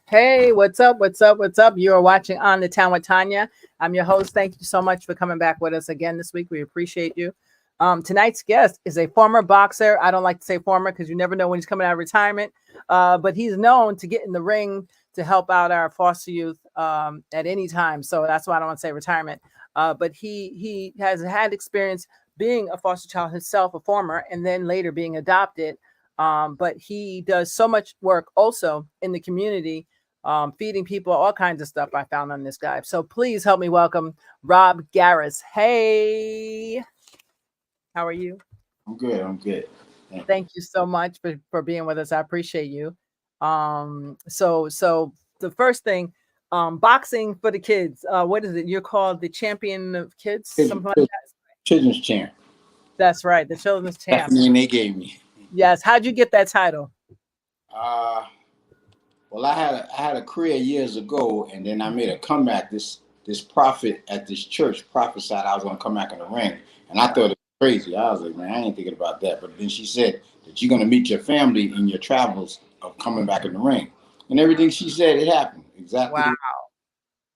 Hey, what's up? What's up? What's up? You are watching on the Town with Tanya. I'm your host. Thank you so much for coming back with us again this week. We appreciate you. Tonight's guest is a former boxer. I don't like to say former because you never know when he's coming out of retirement, but he's known to get in the ring to help out our foster youth at any time. So that's why I don't want to say retirement. But he has had experience being a foster child himself, a former, and then later being adopted. But he does so much work also in the community, feeding people, all kinds of stuff I found on this guy. So please help me welcome Rob Garris. Hey, how are you? I'm good. I'm good. Thank you so much for being with us. I appreciate you. So the first thing, boxing for the kids. What is it? You're called the champion of kids, something like that. Children's champ. That's right, the children's That's champ. the name they gave me. Yes. How'd you get that title? Uh, well, I had a career years ago, and then I made a comeback. This prophet at this church prophesied I was going to come back in the ring, and I thought it was crazy. I was like, man, I ain't thinking about that. But then she said that you're going to meet your family in your travels of coming back in the ring, and everything she said, it happened exactly. Wow.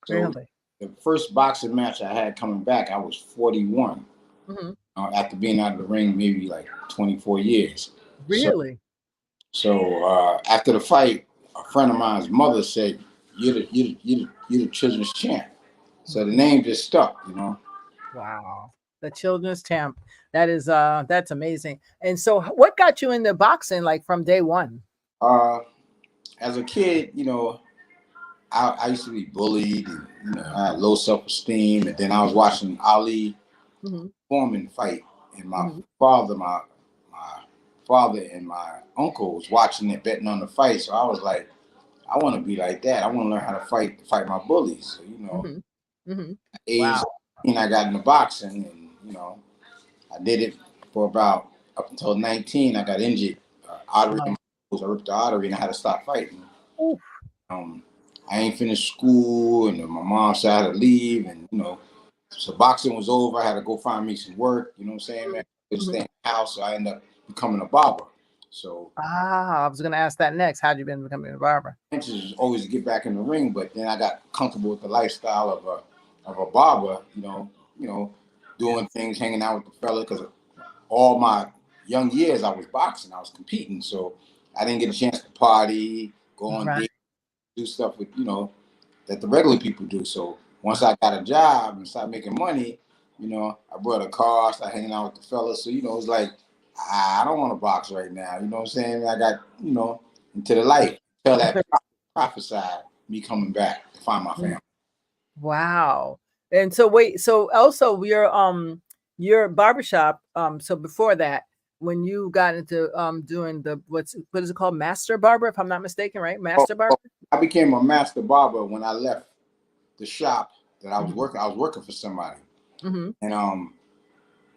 So Really? the first boxing match I had coming back, I was 41. Mm-hmm. After being out of the ring maybe like 24 years. Really? So after the fight, a friend of mine's mother said, "You're the children's champ." So the name just stuck. Wow. The children's champ. That's amazing. And so what got you into boxing like from day one? Uh, as a kid, I used to be bullied, and I had low self-esteem, and then I was watching Ali Mm-hmm. Foreman fight, and my Mm-hmm. father, my father, and my uncle was watching it, betting on the fight. So I was like, I want to be like that. I want to learn how to fight my bullies. So, Mm-hmm. Mm-hmm. age Wow. 18, I got into boxing, and I did it for about up until 19. I got injured, artery in Wow. my nose. I ripped the artery, and I had to stop fighting. Oof. Um, I ain't finished school, and my mom said I had to leave, and so boxing was over. I had to go find me some work. You know what I'm saying, man? I couldn't Mhm. stay in the house, so I ended up becoming a barber. So I was gonna ask that next. How'd you been becoming a barber? intention was always to get back in the ring, but then I got comfortable with the lifestyle of a barber. Doing things, hanging out with the fellas, because all my young years I was boxing, I was competing, so I didn't get a chance to party, go on Right. dates, do stuff with that the regular people do. So once I got a job and started making money, I bought a car, started hanging out with the fellas. So it's like I don't want to box right now. You know what I'm saying? I got into the light until that prophesied me coming back to find my family. Wow. And so wait, so also your barbershop, so before that, when you got into doing what is it called? Master barber, if I'm not mistaken, right? Oh, Master barber? oh, I became a master barber when I left the shop that I was Mm-hmm. working. I was working for somebody, Mm-hmm. and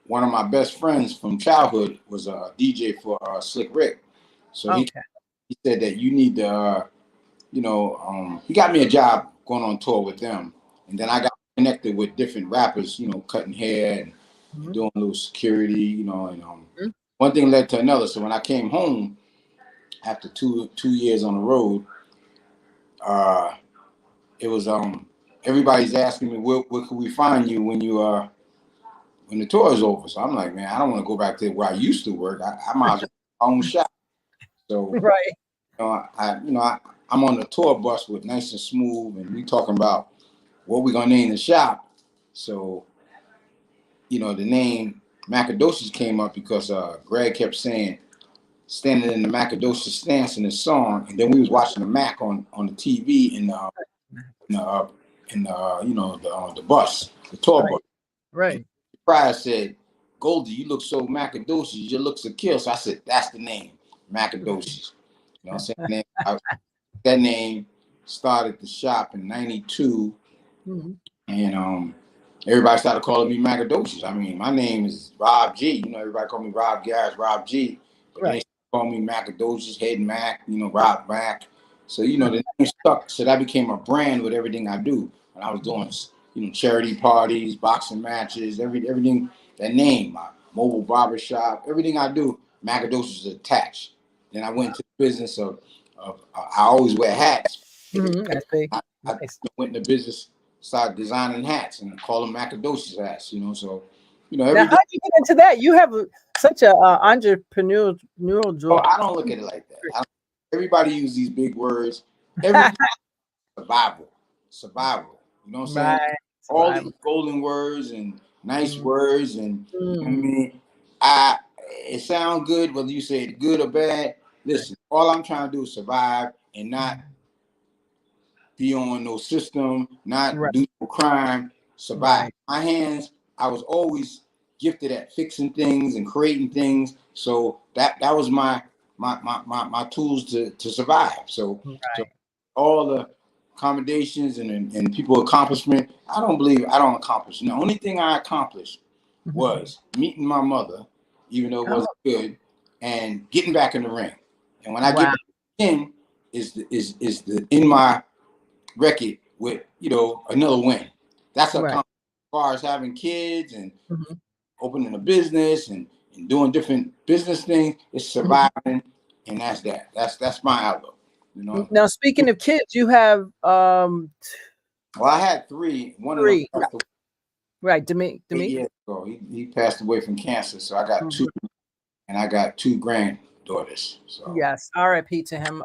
one of my best friends from childhood was a DJ for Slick Rick. So Okay. he said that you need to, he got me a job going on tour with them. And then I got connected with different rappers, cutting hair and Mm-hmm. doing a little security, and one thing led to another. So when I came home after two years on the road, uh, it was, everybody's asking me, where could we find you when the tour is over? So I'm like, man, I don't want to go back to where I used to work. I might as well have my own shop. So Right. I'm on the tour bus with Nice and Smooth, and we talking about what we gonna name the shop. So the name Macadocious came up because Greg kept saying standing in the Macadocious stance in the song, and then we was watching the Mac on the TV in the, uh, the bus, the tour bus. Right. Right. Pryor said, "Goldie, you look so Macadocious. Your looks a kill." So I said, "That's the name, Macadocious." You know what I'm saying? That name started the shop in '92, Mm-hmm. and everybody started calling me Macadocious. I mean, my name is Rob G. Everybody call me Rob Garris, Rob G. But then they Right. call me Macadocious, Head Mac, Rob Mac. So the name stuck. So that became a brand with everything I do. And I was doing charity parties, boxing matches, everything. That name, my mobile barber shop, everything I do, Macadocious is attached. Then I went to the business of I always wear hats. I see. I Nice. went into business, started designing hats and call them Macadocious hats, so, Now, every how day. did you get into that? You have such a entrepreneurial Oh, joy. I don't look at it like that. Everybody use these big words. Every survival, survival. You know what I'm saying? Right. All Survival. these golden words and nice Mm, words, and you know what I mm, mean, it sound good whether you say it good or bad. Listen, all I'm trying to do is survive and not be on no system, not right. do no crime. Survive. Right. My hands, I was always gifted at fixing things and creating things, so that was my tools to survive. So Right. all the accommodations and people accomplishment. I don't accomplish. And the only thing I accomplished Mhm. was meeting my mother, even though it Oh, wasn't good, and getting back in the ring. And when I get wow. back in, is the in my record with another win. That's a Right. accomplishment. As far as having kids and Mhm. opening a business and doing different business things, it's Mhm. surviving, and that's that. That's my outlook. You know. Now, speaking of kids, you have Well, I had three. One of them three. passed away Right. 8 Demi. years ago. He passed away from cancer. So I got two, Mhm. and I got two granddaughters. So Yes. R.I.P. to him.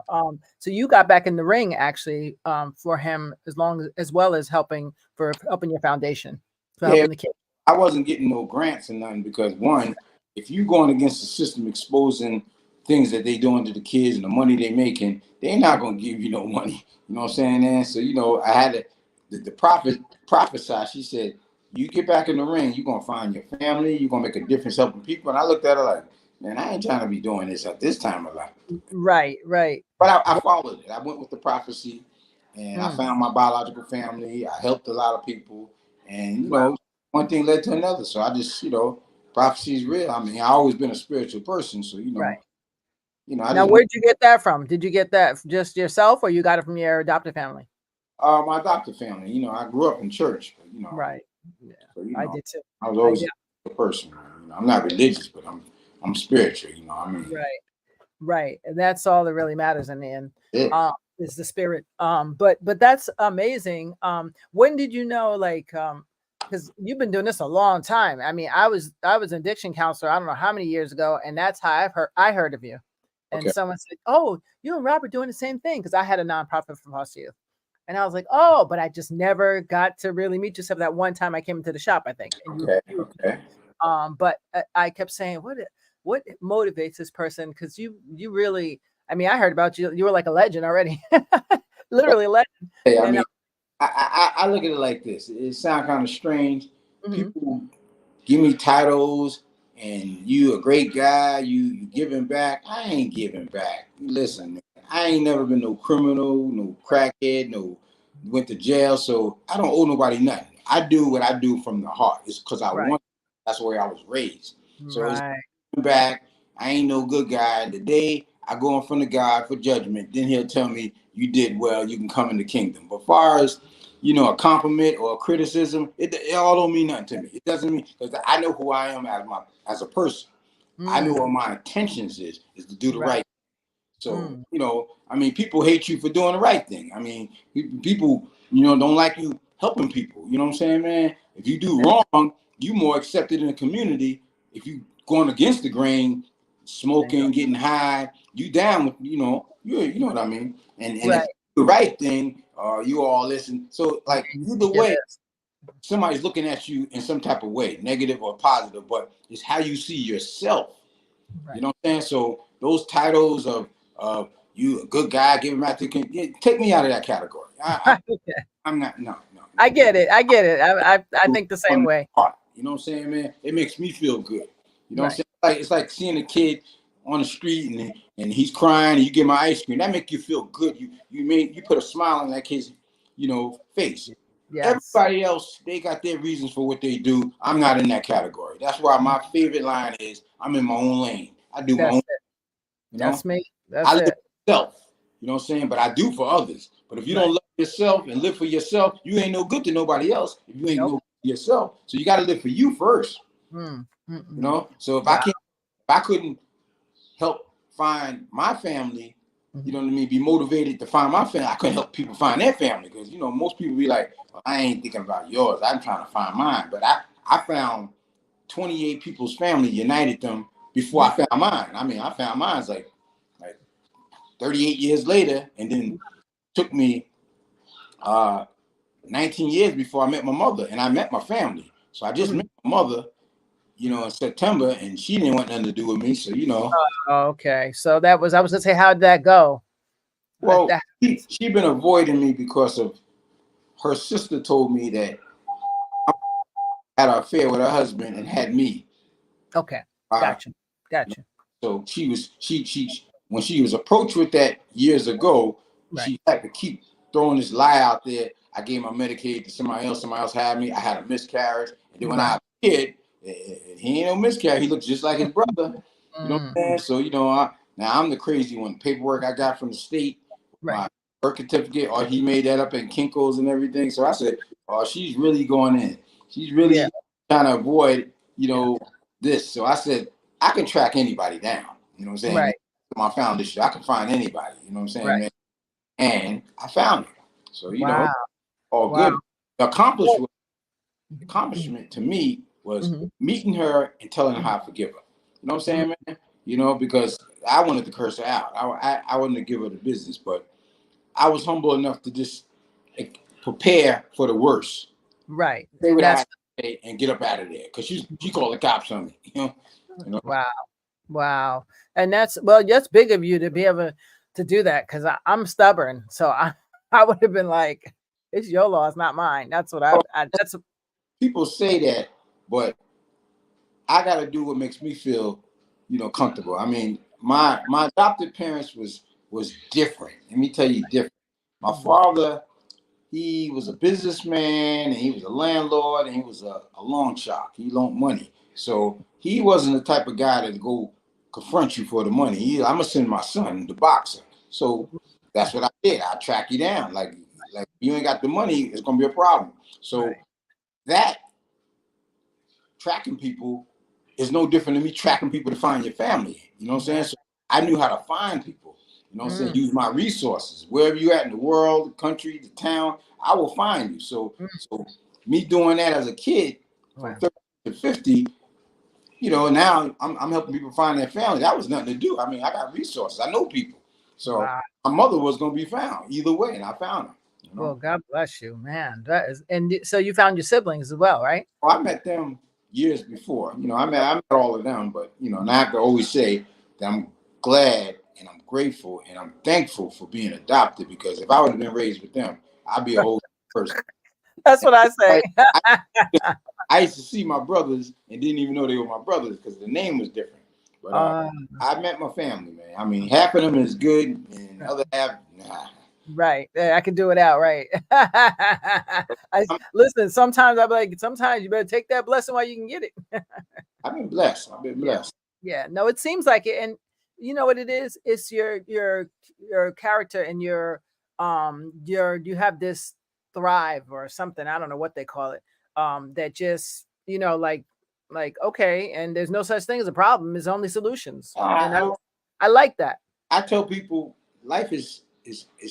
So you got back in the ring actually, for him as well as helping your foundation, for yeah, helping the kids. I wasn't getting no grants or nothing because one, if you going against the system, exposing things that they doing to the kids and the money they making, they not gonna give you no money. You know what I'm saying? And so I had the prophet prophesy. She said, "You get back in the ring, you're gonna find your family. You're gonna make a difference helping people." And I looked at her like, "Man, I ain't trying to be doing this at this time of life." Right. Right. But I followed it. I went with the prophecy, and I Mm. found my biological family. I helped a lot of people, and Wow. one thing led to another. So I just, prophecy is real. I mean, I always been a spiritual person, so Right. I Now, just went. where'd you get that from? Did you get that just yourself, or you got it from your adopted family? My adopted family. I grew up in church, but Right. Yeah, so I did too. I was I always did. a person. I'm not religious, but I'm spiritual. I mean, Right. Right. And that's all that really matters in the end. it. Is the spirit. But that's amazing. When did you know, like, because you've been doing this a long time. I mean, I was an addiction counselor, I don't know how many years ago, and that's how I heard of you. And Okay. someone said, "Oh, you and Robert doing the same thing," because I had a nonprofit for foster youth. And I was like, "Oh," but I just never got to really meet you except that one time I came into the shop, I think. And Okay. you Okay. but I kept saying, what motivates this person? Because you really, I mean, I heard about you. You were like a legend already, literally a legend. Hey, I And mean, I look at it like this. It sounds kind of strange. mhm, People give me titles and you a great guy, you giving back. I ain't giving back. Listen, man, I ain't never been no criminal, no crackhead, no went to jail, so I don't owe nobody nothing. I do what I do from the heart. It's because I right, want. That's where I was raised. So it's right, back. I ain't no good guy. The day I go in front of God for judgment, then He'll tell me you did well. You can come in the kingdom. But far as a compliment or a criticism, it all don't mean nothing to me. It doesn't mean because I know who I am as a person. I know what mm, my intentions is to do the right, right. So mm, I mean, people hate you for doing the right thing. I mean, people don't like you helping people. You know what I'm saying, man? If you do wrong, you more accepted in the community. If you going against the grain, there you go. smoking, getting high, you down with you know what I mean. And if Right, you do the right thing, you all listen. So yeah, like you either think it way, is. somebody's looking at you in some type of way, negative or positive, but it's how you see yourself. You Right. know what I'm saying? So those titles of you a good guy, give him out to take me out of that category. Okay. I'm not no. I get it. I get it. I think the same From the way. heart. You know what I'm saying, man? It makes me feel good. You know what I'm Right. saying? It's like seeing a kid on the street and he's crying and you give him ice cream. That make you feel good. You put a smile on that kid's face. Yes. Everybody else, they got their reasons for what they do. I'm not in that category. That's why my favorite line is I'm in my own lane. I do my That's own, it. you know. That's me. I That's live it. for myself. You know what I'm saying? But I do for others. But if you Right. don't love yourself and live for yourself, you ain't no good to nobody else if you ain't no Nope. good to yourself. So you got to live for you first. Mm, You mm-mm. know. So if Wow. I couldn't help find my family, you know what I mean, be motivated to find my family. I couldn't help people find their family because, you know, most people be like, well, I ain't thinking about yours. I'm trying to find mine. But I found 28 people's family, united them before I found mine. I mean, I found mine like 38 years later, and then took me 19 years before I met my mother, and I met my family. So I just met my mother, you know, in September, and she didn't want nothing to do with me. So, you know. Okay. So I was gonna say, how'd that go? Well, she been avoiding me because of her sister told me that I had an affair with her husband and had me. Okay. Gotcha. So she when she was approached with that years ago, she had to keep throwing this lie out there. I gave my Medicaid to somebody else had me. I had a miscarriage. And then when I kid, he ain't no miscarriage. He looks just like his brother. You know what I'm saying? So, you know, now I'm the crazy one. Paperwork I got from the state, my birth certificate, or he made that up in Kinko's and everything. So I said, oh, she's really going in. She's really trying to avoid, you know, this. So I said, I can track anybody down. You know what I'm saying? Right. My foundation, I can find anybody. You know what I'm saying? Right. Man? And I found her. So, you know, all Wow. good. The accomplishment to me was meeting her and telling her how to forgive her. You know what I'm saying, man? You know, because I wanted to curse her out. I wanted to give her the business, but I was humble enough to just prepare for the worst. Right. Say what I had to say and get up out of there. Because she called the cops on me. You know? Wow. And that's big of you to be able to do that, because I'm stubborn. So I would have been like, it's your law, it's not mine. That's what that's people say that, but I got to do what makes me feel, you know, comfortable. I mean, my adopted parents was different. Let me tell you, different. My father, he was a businessman and he was a landlord and he was a loan shark. He loaned money. So he wasn't the type of guy to go confront you for the money. I'm gonna send my son, the boxer. So that's what I did. I track you down. Like you ain't got the money, it's gonna be a problem. So that tracking people is no different than me tracking people to find your family. You know what I'm saying? So I knew how to find people. You know what I'm saying? Use my resources. Wherever you at in the world, the country, the town, I will find you. So me doing that as a kid from 30 to 50, you know, now I'm helping people find their family. That was nothing to do. I mean, I got resources. I know people. So my mother was going to be found either way, and I found her. You know? Well, God bless you, man. That is, and so you found your siblings as well, right? Well, I met them years before. You know, I met all of them, but you know, now I can always say that I'm glad and I'm grateful and I'm thankful for being adopted, because if I would have been raised with them, I'd be a whole person. That's what I say. I used to see my brothers and didn't even know they were my brothers because the name was different. But I met my family, man. I mean, half of them is good and the other half, nah. Right. I can do it out. Right. Listen, sometimes I'm like, sometimes you better take that blessing while you can get it. I've been blessed. Yeah. No, it seems like it. And you know what it is? It's your character and you have this thrive or something. I don't know what they call it. That just, you know, like, okay. And there's no such thing as a problem. There's only solutions. And I like that. I tell people life is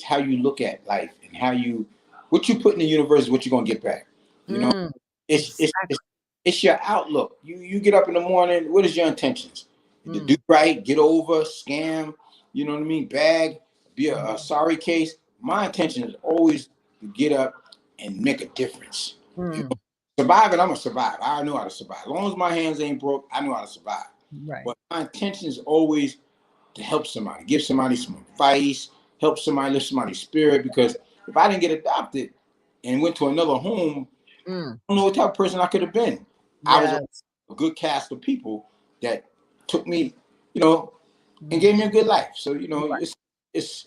how you look at life and what you put in the universe is what you're gonna get back. You know, it's your outlook. You get up in the morning. What is your intentions? To do right, get over, scam. You know what I mean? Bag, be a sorry case. My intention is always to get up and make a difference. You know, surviving, I'm gonna survive. I know how to survive. As long as my hands ain't broke, I know how to survive. Right. But my intention is always to help somebody, give somebody some advice, help somebody, lift somebody's spirit. Because if I didn't get adopted and went to another home, I don't know what type of person I could have been. I was a good cast of people that took me, you know, and gave me a good life. So, you know, it's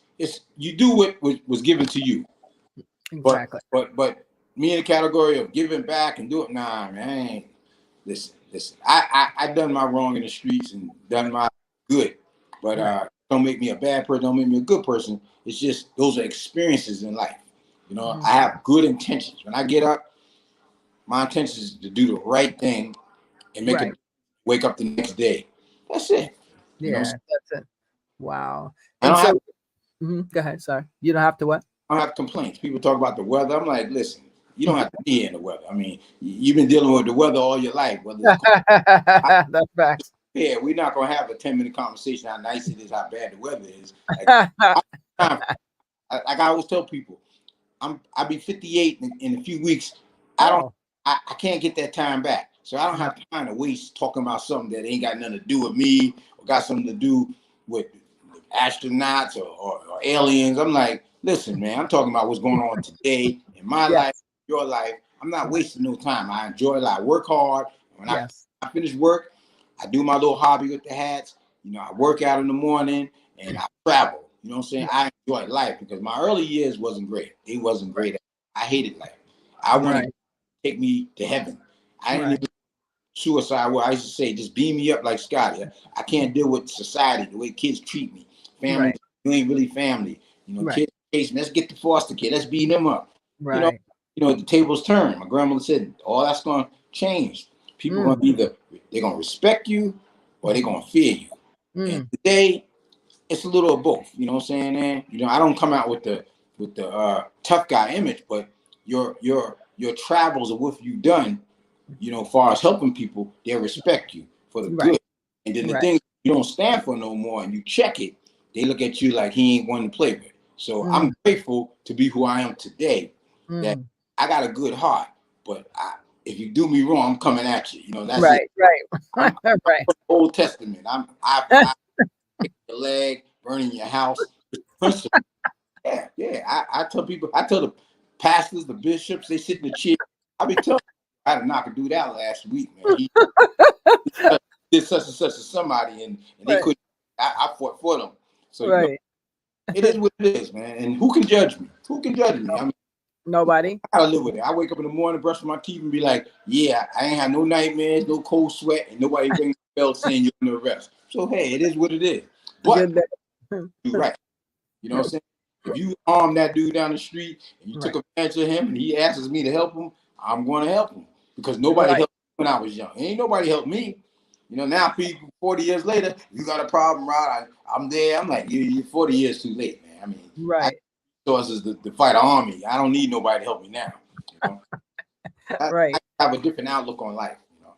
you do what was given to you. Exactly. But me in the category of giving back and do it, nah, man. Listen. I done my wrong in the streets and done my good. But don't make me a bad person, don't make me a good person. It's just those are experiences in life. You know, I have good intentions. When I get up, my intention is to do the right thing and make it wake up the next day. That's it. Yeah, that's it. Wow. I don't have Go ahead. Sorry. You don't have to what? I don't have complaints. People talk about the weather. I'm like, listen, you don't have to be in the weather. I mean, you've been dealing with the weather all your life, whether it's cold. That's facts. Yeah, we're not gonna have a 10-minute conversation how nice it is, how bad the weather is. Like I always tell people, I'll be 58 in a few weeks. I can't get that time back. So I don't have time to waste talking about something that ain't got nothing to do with me or got something to do with astronauts or aliens. I'm like, listen, man, I'm talking about what's going on today in my life, your life. I'm not wasting no time. I enjoy life. I work hard. When I finish work, I do my little hobby with the hats. You know, I work out in the morning and I travel. You know what I'm saying? I enjoy life because my early years wasn't great. It wasn't great. I hated life. I wanted to take me to heaven. I didn't even suicide. Well, I used to say, just beam me up like Scotty. I can't deal with society, the way kids treat me. Family, you ain't really family. You know, kids chase me. Let's get the foster kid. Let's beat them up. You know, the tables turn. My grandmother said, all that's going to change. People are going to they're going to respect you or they're going to fear you. And today, it's a little of both. You know what I'm saying, man? You know, I don't come out with the tough guy image, but your travels of what you've done, you know, as far as helping people, they respect you for the good. And then the things you don't stand for no more and you check it, they look at you like he ain't one to play with. So I'm grateful to be who I am today. That I got a good heart, but if you do me wrong, I'm coming at you. You know, that's it. I'm Old Testament. I your leg, burning your house. I tell people, I tell the pastors, the bishops, they sit in the chair. I be telling them, I had to knock a dude out last week, man. He did such and such to somebody, and they couldn't. I fought for them. So you know, it is what it is, man. And who can judge me? Who can judge me? I mean, nobody. I gotta live with it. I wake up in the morning, brush my teeth, and be like, yeah, I ain't have no nightmares, no cold sweat, and nobody rings the bell saying you're under arrest. So hey, it is what it is. But you're right. You know what I'm saying? If you arm that dude down the street and you took advantage of him and he asks me to help him, I'm going to help him because nobody helped me when I was young. Ain't nobody helped me. You know, now people 40 years later, you got a problem, Rod. I'm there. I'm like, you're 40 years too late, man. I mean, I resources to fight an army. I don't need nobody to help me now. You know? I have a different outlook on life. You know?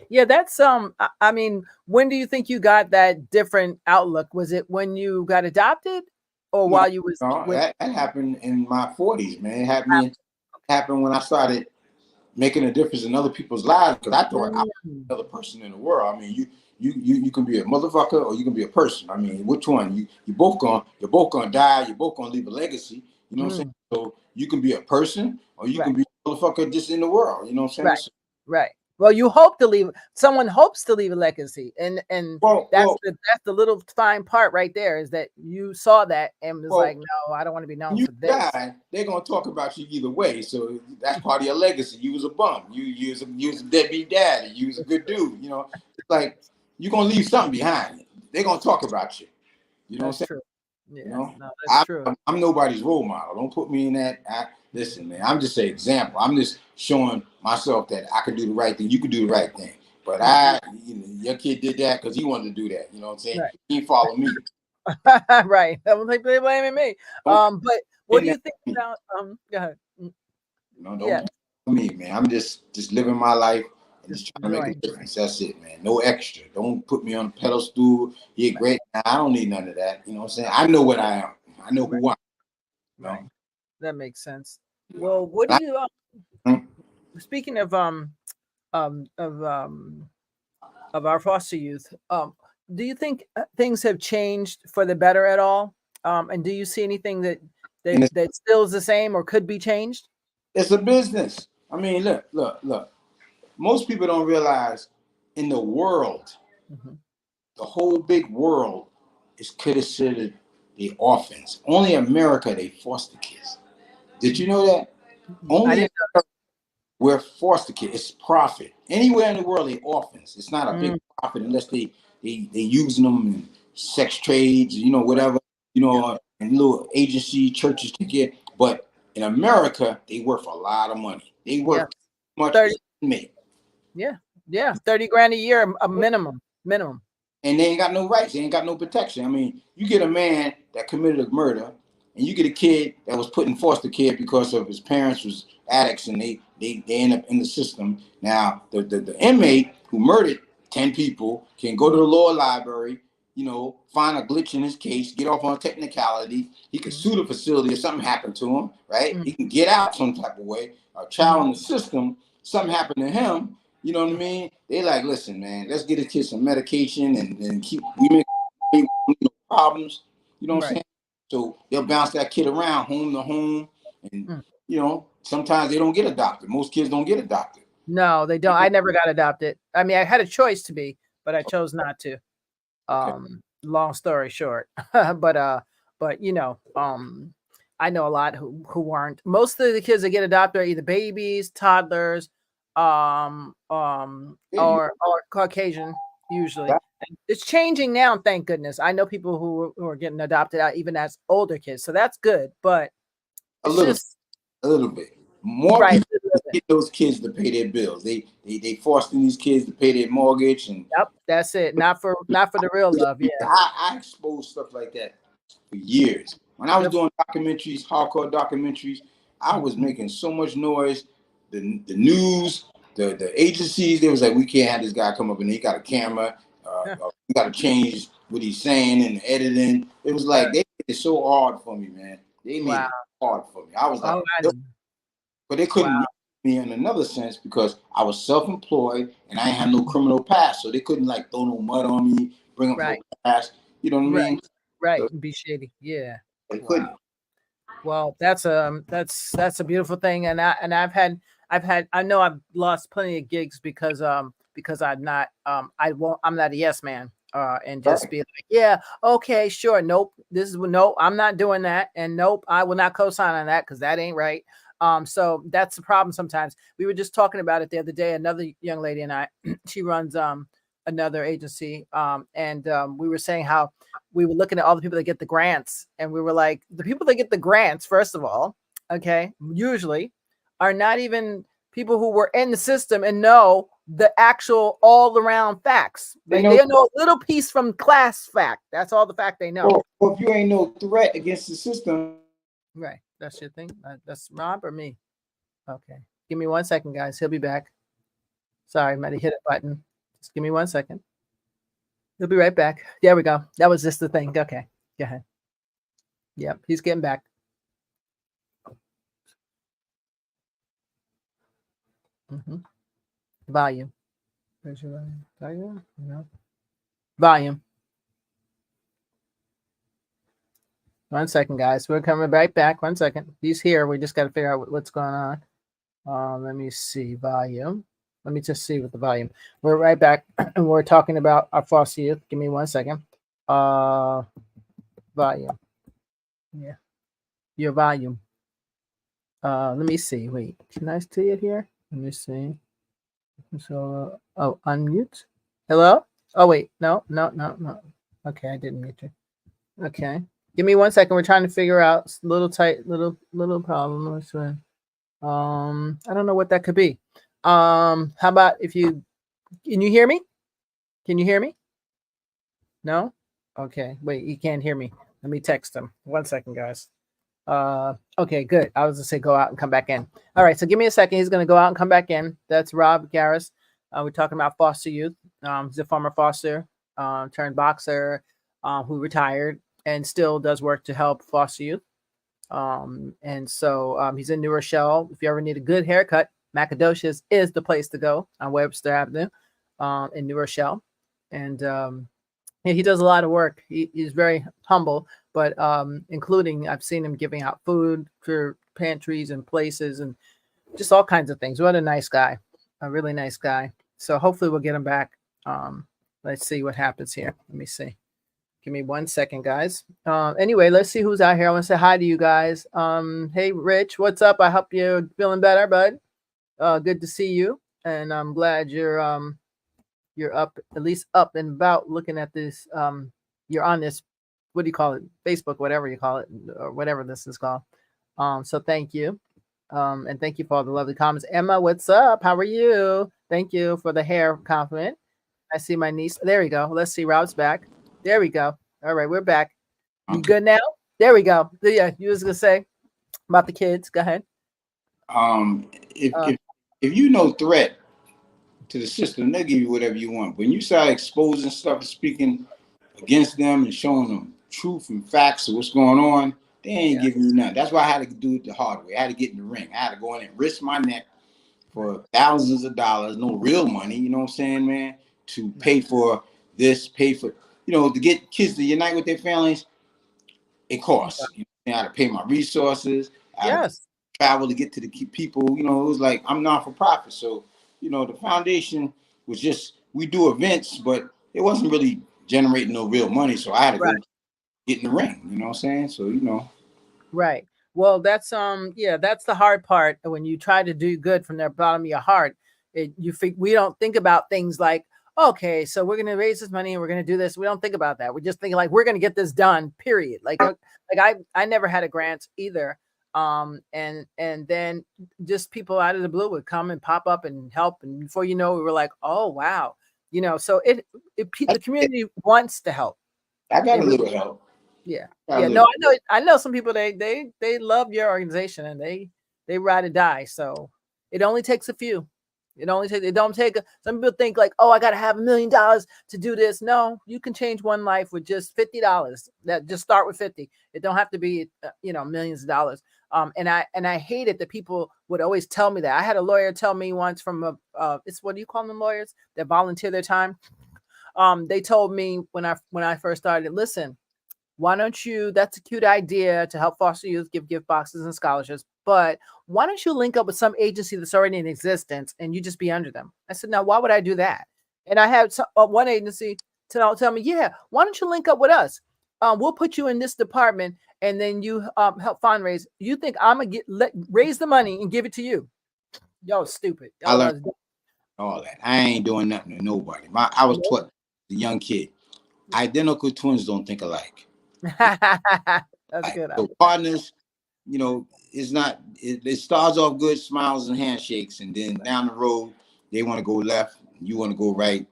Yeah, that's I mean, when do you think you got that different outlook? Was it when you got adopted? Or while you was that happened in my 40s, man. It happened when I started making a difference in other people's lives because I thought I was another person in the world. I mean, you can be a motherfucker or you can be a person. I mean, which one? You're both gonna die. You're both gonna leave a legacy. You know what I'm saying? So you can be a person or you can be a motherfucker just in the world. You know what I'm saying? Right. Well, you hope to leave. Someone hopes to leave a legacy, and that's the little fine part right there is that you saw that and was like, no, I don't want to be known for this. Die, they're gonna talk about you either way. So that's part of your legacy. You was a bum. You was a deadbeat daddy. You was a good dude. You know, it's like you're gonna leave something behind. They're gonna talk about you. You know what I'm saying? True. Yeah, you know, no, that's true. I'm nobody's role model. Don't put me in that. Listen, man, I'm just an example. I'm just showing myself that I can do the right thing. You can do the right thing. But your kid did that because he wanted to do that. You know what I'm saying? He followed me. Right. They blaming me. But what do you think about go ahead. You know, don't me, man. I'm just living my life and just trying to make a difference. That's it, man. No extra. Don't put me on a pedestal. You're great. I don't need none of that. You know what I'm saying? I know what I am. I know who I am. You know? That makes sense. Well, what do you speaking of our foster youth, do you think things have changed for the better at all? And do you see anything that still is the same or could be changed? It's a business. I mean, look. Most people don't realize in the world, the whole big world is considered the orphans. Only America, they foster kids. Did you know that? Only we're foster kids. It's profit. Anywhere in the world, they orphans. It's not a big profit unless they using them in sex trades, you know, whatever, you know, and little agency churches to get. But in America, they worth a lot of money. They work much as they make. Yeah, $30,000 a year, a minimum. and they ain't got no rights. They ain't got no protection. I mean, you get a man that committed a murder, and you get a kid that was put in foster care because of his parents was addicts, and they end up in the system. Now, the inmate who murdered 10 people can go to the law library, find a glitch in his case, get off on a technicality. He could sue the facility if something happened to him, right? He can get out some type of way. A child in the system, something happened to him. You know what I mean? They like, listen, man, let's get this kid some medication and keep we make problems. You know what I'm saying? So they'll bounce that kid around home to home, and sometimes they don't get adopted. Most kids don't get adopted. No, they don't. I never got adopted. I mean, I had a choice to be, but I chose not to. Long story short, but I know a lot who weren't. Most of the kids that get adopted are either babies, toddlers, or Caucasian usually. It's changing now, thank goodness. I know people who are getting adopted out even as older kids, so that's good. But a little bit more right, people get those kids to pay their bills. They forcing these kids to pay their mortgage, and that's it. Not for the real love. Yeah, I exposed stuff like that for years. When I was doing documentaries, hardcore documentaries, I was making so much noise. The news, the agencies, they was like, we can't have this guy come up and he got a camera. We got to change what he's saying and editing. It was like they made it so hard for me, man. They made it hard for me. I was like, but they couldn't me in another sense because I was self-employed and I ain't had no criminal past, so they couldn't like throw no mud on me, bring up no past. You know what I mean? Right. So, be shady. Yeah. They couldn't. Well, that's a beautiful thing, and I know I've lost plenty of gigs because I'm not I'm not a yes man. And just be like, yeah, okay, sure. Nope. Nope. I'm not doing that. And nope, I will not co-sign on that because that ain't right. So that's the problem sometimes. We were just talking about it the other day. Another young lady and I, she runs another agency. And we were saying how we were looking at all the people that get the grants. And we were like, the people that get the grants, first of all, okay, usually are not even people who were in the system and know the actual all around facts. Like they know a little piece from class fact. That's all the fact they know. Well, if you ain't no threat against the system. Right. That's your thing. That's Rob or me. Okay. Give me 1 second, guys. He'll be back. Sorry, I might have hit a button. Just give me 1 second. He'll be right back. There we go. That was just the thing. Okay. Go ahead. Yep. He's getting back. Volume. Where's your volume? No. Volume. 1 second, guys. We're coming right back. 1 second. He's here. We just got to figure out what's going on. Let me see. Volume. Let me just see with the volume. We're right back. And we're talking about our foster youth. Give me 1 second. Volume. Yeah. Your volume. Let me see. Wait. Can I see it here? Let me see. So, unmute. Hello? Oh, wait. No. Okay, I didn't mute you. Okay. Give me 1 second. We're trying to figure out little problem. I don't know what that could be. How about if can you hear me? Can you hear me? No? Okay. Wait, you can't hear me. Let me text him. 1 second, guys. Okay, good. I was gonna say go out and come back in. All right, so give me a second. He's gonna go out and come back in. That's Rob Garris. We're talking about foster youth. He's a former foster turned boxer who retired and still does work to help foster youth. And so he's in New Rochelle. If you ever need a good haircut, Macadocious is the place to go on Webster Avenue in New Rochelle. And he does a lot of work. He's very humble, but including I've seen him giving out food for pantries and places and just all kinds of things. What a nice guy, a really nice guy. So hopefully we'll get him back. Let's see what happens here. Let me see. Give me 1 second, guys. Anyway, let's see who's out here. I want to say hi to you guys. Hey, Rich, what's up? I hope you're feeling better, bud. Good to see you, and I'm glad you're up, at least up and about, looking at this. You're on this, what do you call it? Facebook, whatever you call it, or whatever this is called. So thank you, and thank you for all the lovely comments. Emma, what's up? How are you? Thank you for the hair compliment. I see my niece. There we go. Let's see. Rob's back. There we go. All right, we're back. You Okay. good now? There we go. Yeah, you was gonna say about the kids. Go ahead. If Uh, if if you know threat to the system, they'll give you whatever you want. When you start exposing stuff and speaking against them and showing them truth and facts of what's going on, they ain't yeah, giving you nothing. That's why I had to do it the hard way. I had to get in the ring. I had to go in and risk my neck for thousands of dollars, no real money, you know what I'm saying, man, to pay for this, pay for, to get kids to unite with their families, it costs. I had to pay my resources. I had to yes, travel to get to the people. It was like I'm not for profit. So, the foundation was just, we do events, but it wasn't really generating no real money. So I had to right, go get in the ring, you know what I'm saying? So, right. Well, that's yeah, that's the hard part when you try to do good from the bottom of your heart. We don't think about things like, okay, so we're gonna raise this money and we're gonna do this. We don't think about that. We just think like we're gonna get this done. Period. Like I never had a grant either. And then just people out of the blue would come and pop up and help, and before you know, we were like, oh wow, so the community wants to help. I got They a really, little help. yeah, Got a yeah. No, little. I know some people they love your organization and they ride or die. So it only takes a few. It don't take some people think like, oh, I gotta have $1 million to do this. No, you can change one life with just $50. That just start with 50. It don't have to be millions of dollars. And I hate it that people would always tell me that. I had a lawyer tell me once from it's, what do you call them, lawyers that volunteer their time? They told me when I first started, listen, why don't you, that's a cute idea to help foster youth, give gift boxes and scholarships, but why don't you link up with some agency that's already in existence and you just be under them? I said, now why would I do that? And I had one agency tell me, yeah, why don't you link up with us? We'll put you in this department and then you help fundraise. You think I'm gonna raise the money and give it to you? Yo, stupid. I learned Yo, all that. I ain't doing nothing to nobody. I was taught, the young kid, identical twins don't think alike. that's good. So partners, it's not. It starts off good, smiles and handshakes, and then down the road they want to go left, you want to go right.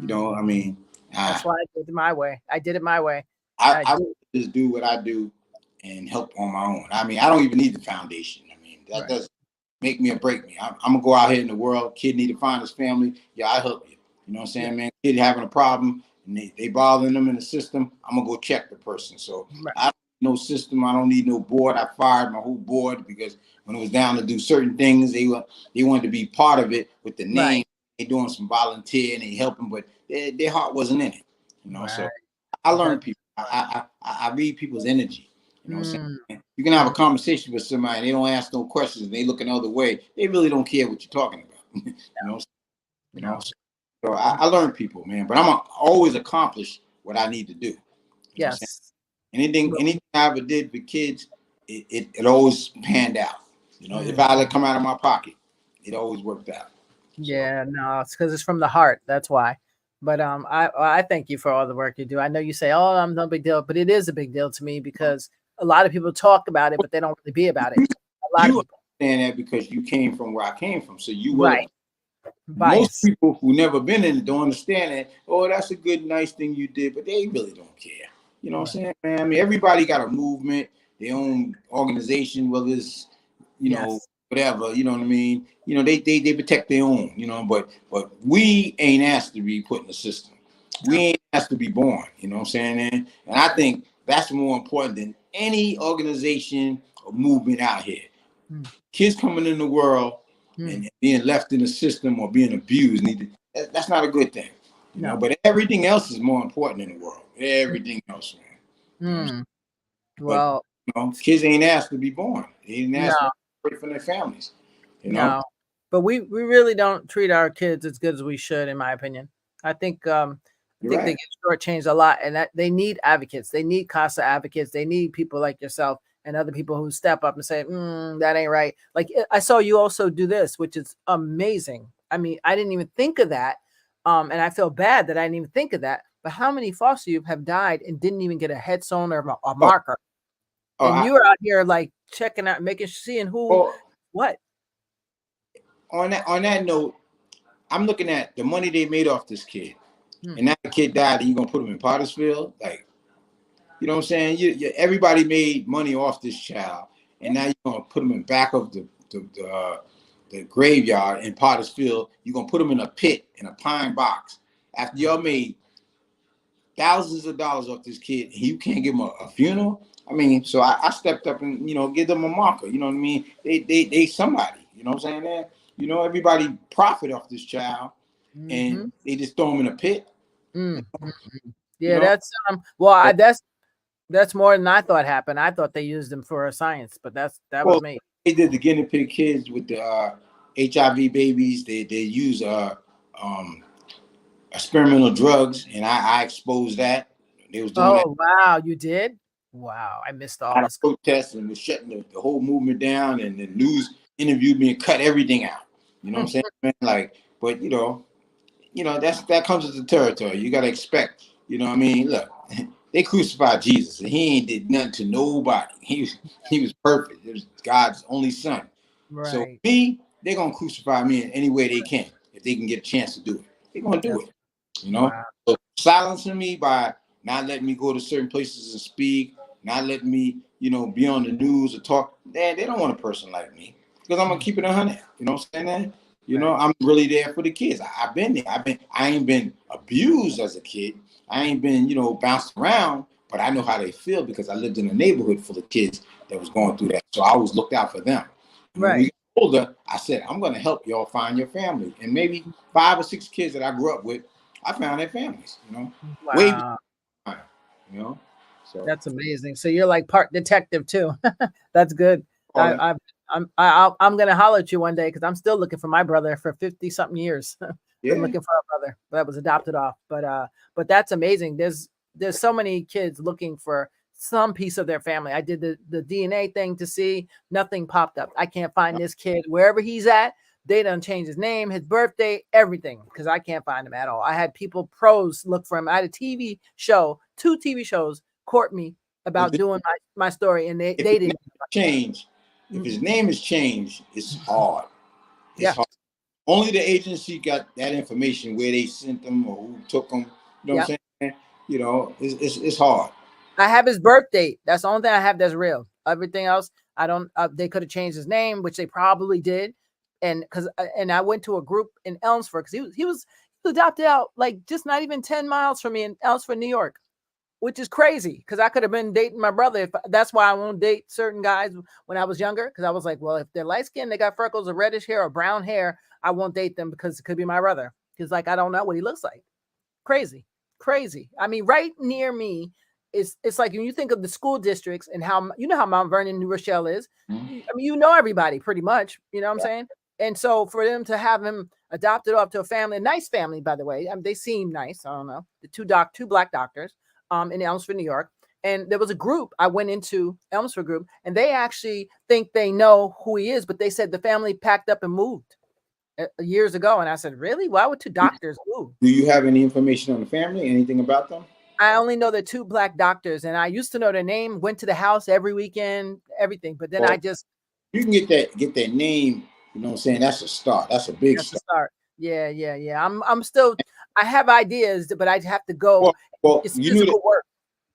I mean, That's why I did it my way. I did it my way. I just do what I do and help on my own. I mean, I don't even need the foundation. I mean, that doesn't make me or break me. I'm gonna go out here in the world. Kid need to find his family. Yeah, I help you. You know what I'm saying, man? Kid having a problem and they bothering them in the system. I'm gonna go check the person. So I don't need no system. I don't need no board. I fired my whole board because when it was down to do certain things, they wanted to be part of it with the name. Right. They doing some volunteer and they helping, but their heart wasn't in it. So I learn people. I read people's energy. You know what I'm saying? You can have a conversation with somebody, and they don't ask no questions, and they look another way. They really don't care what you're talking about. you know. So I learn people, man. But I'm always accomplish what I need to do. You know what I'm saying? Anything I ever did for kids, it always panned out. If I let come out of my pocket, it always worked out. Yeah, no, it's because it's from the heart. That's why. But I thank you for all the work you do. I know you say, "Oh, I'm no big deal," but it is a big deal to me because a lot of people talk about it, but they don't really be about it. A lot of people understand that because you came from where I came from, so you will. right. Most Bias. people who never been in it don't understand that. Oh, that's a good, nice thing you did, but they really don't care. You know what I'm saying, man? I mean, everybody got a movement, their own organization, whether it's, whatever. You know what I mean? They protect their own. But we ain't asked to be put in the system. We ain't asked to be born. You know what I'm saying? And I think that's more important than any organization or movement out here. Kids coming in the world and being left in the system or being abused, that's not a good thing. But everything else is more important in the world. Everything else, man. Well, kids ain't asked to be born. They ain't asked to pray for their families. No, but we really don't treat our kids as good as we should, in my opinion. I think they get shortchanged a lot, and that they need advocates. They need CASA advocates. They need people like yourself and other people who step up and say, that ain't right. Like I saw you also do this, which is amazing. I mean, I didn't even think of that. And I feel bad that I didn't even think of that. But how many foster youth have died and didn't even get a headstone or a marker? And you're out here like checking out, seeing who, what? On that note, I'm looking at the money they made off this kid, Hmm. and now the kid died, and you gonna put him in Pottersville? Like, you know what I'm saying? Everybody made money off this child, and now you're gonna put him in back of the graveyard in Pottersville. You're gonna put him in a pit in a pine box after y'all made thousands of dollars off this kid, and you can't give him a funeral. I mean, so I stepped up and give them a marker. You know what I mean? They somebody. You know what I'm saying? That everybody profit off this child, and they just throw him in a pit. Yeah, that's well, that's more than I thought happened. I thought they used them for science, but that was me. They did the guinea pig kids with the HIV babies. They use experimental drugs, and I exposed that. They was doing that. Oh wow, you did? Wow, I missed all this. Protests and was shutting the whole movement down, and the news interviewed me and cut everything out. You know what I'm saying, man? Like, but that comes with the territory. You gotta expect. You know what I mean? Look, they crucified Jesus, and he ain't did nothing to nobody. He was perfect. It was God's only son. Right. So they're gonna crucify me in any way they can if they can get a chance to do it. They're gonna do it. Wow. So silencing me by not letting me go to certain places and speak, not letting me, be on the news or talk. They don't want a person like me because I'm gonna keep it 100. You know what I'm saying? I'm really there for the kids. I've been there. I ain't been abused as a kid. I ain't been, bounced around, but I know how they feel because I lived in a neighborhood full of kids that was going through that. So I always looked out for them. And when we got older, I said, I'm gonna help y'all find your family. And maybe 5 or 6 kids that I grew up with, I found their families, Wow. way before time, So that's amazing. So you're like part detective too. That's good. I'm gonna holler at you one day because I'm still looking for my brother for 50 something years. Been looking for a brother that was adopted off. But that's amazing. There's so many kids looking for some piece of their family. I did the DNA thing to see, nothing popped up. I can't find this kid wherever he's at. They done changed his name, his birthday, everything, because I can't find him at all. I had pros look for him. I had a TV show, 2 TV shows court me about doing my story, and they didn't change. If his name is changed, it's hard. It's hard. Only the agency got that information where they sent them or who took them. You know what I'm saying? It's hard. I have his birth date. That's the only thing I have that's real. Everything else, I don't. They could have changed his name, which they probably did. And I went to a group in Elmsford because he was adopted out like just not even 10 miles from me in Elmsford, New York, which is crazy because I could have been dating my brother. That's why I won't date certain guys when I was younger, because I was like, well, if they're light skinned, they got freckles or reddish hair or brown hair, I won't date them because it could be my brother. Because like I don't know what he looks like. Crazy. I mean, right near me. It's like when you think of the school districts and how how Mount Vernon, New Rochelle is. I mean, everybody pretty much. You know what I'm saying? And so for them to have him adopted off to a family, a nice family, by the way, I mean, they seem nice. I don't know. The two black doctors in Elmsford, New York. And there was a group I went into, Elmsford group, and they actually think they know who he is, but they said the family packed up and moved years ago. And I said, really? Why would 2 doctors move? Do you have any information on the family? Anything about them? I only know the 2 black doctors, and I used to know their name, went to the house every weekend, everything. But then you can get their name. You know what I'm saying? That's a start. That's a big start. Yeah. I'm still. I have ideas, but I have to go. Well, it's physical work.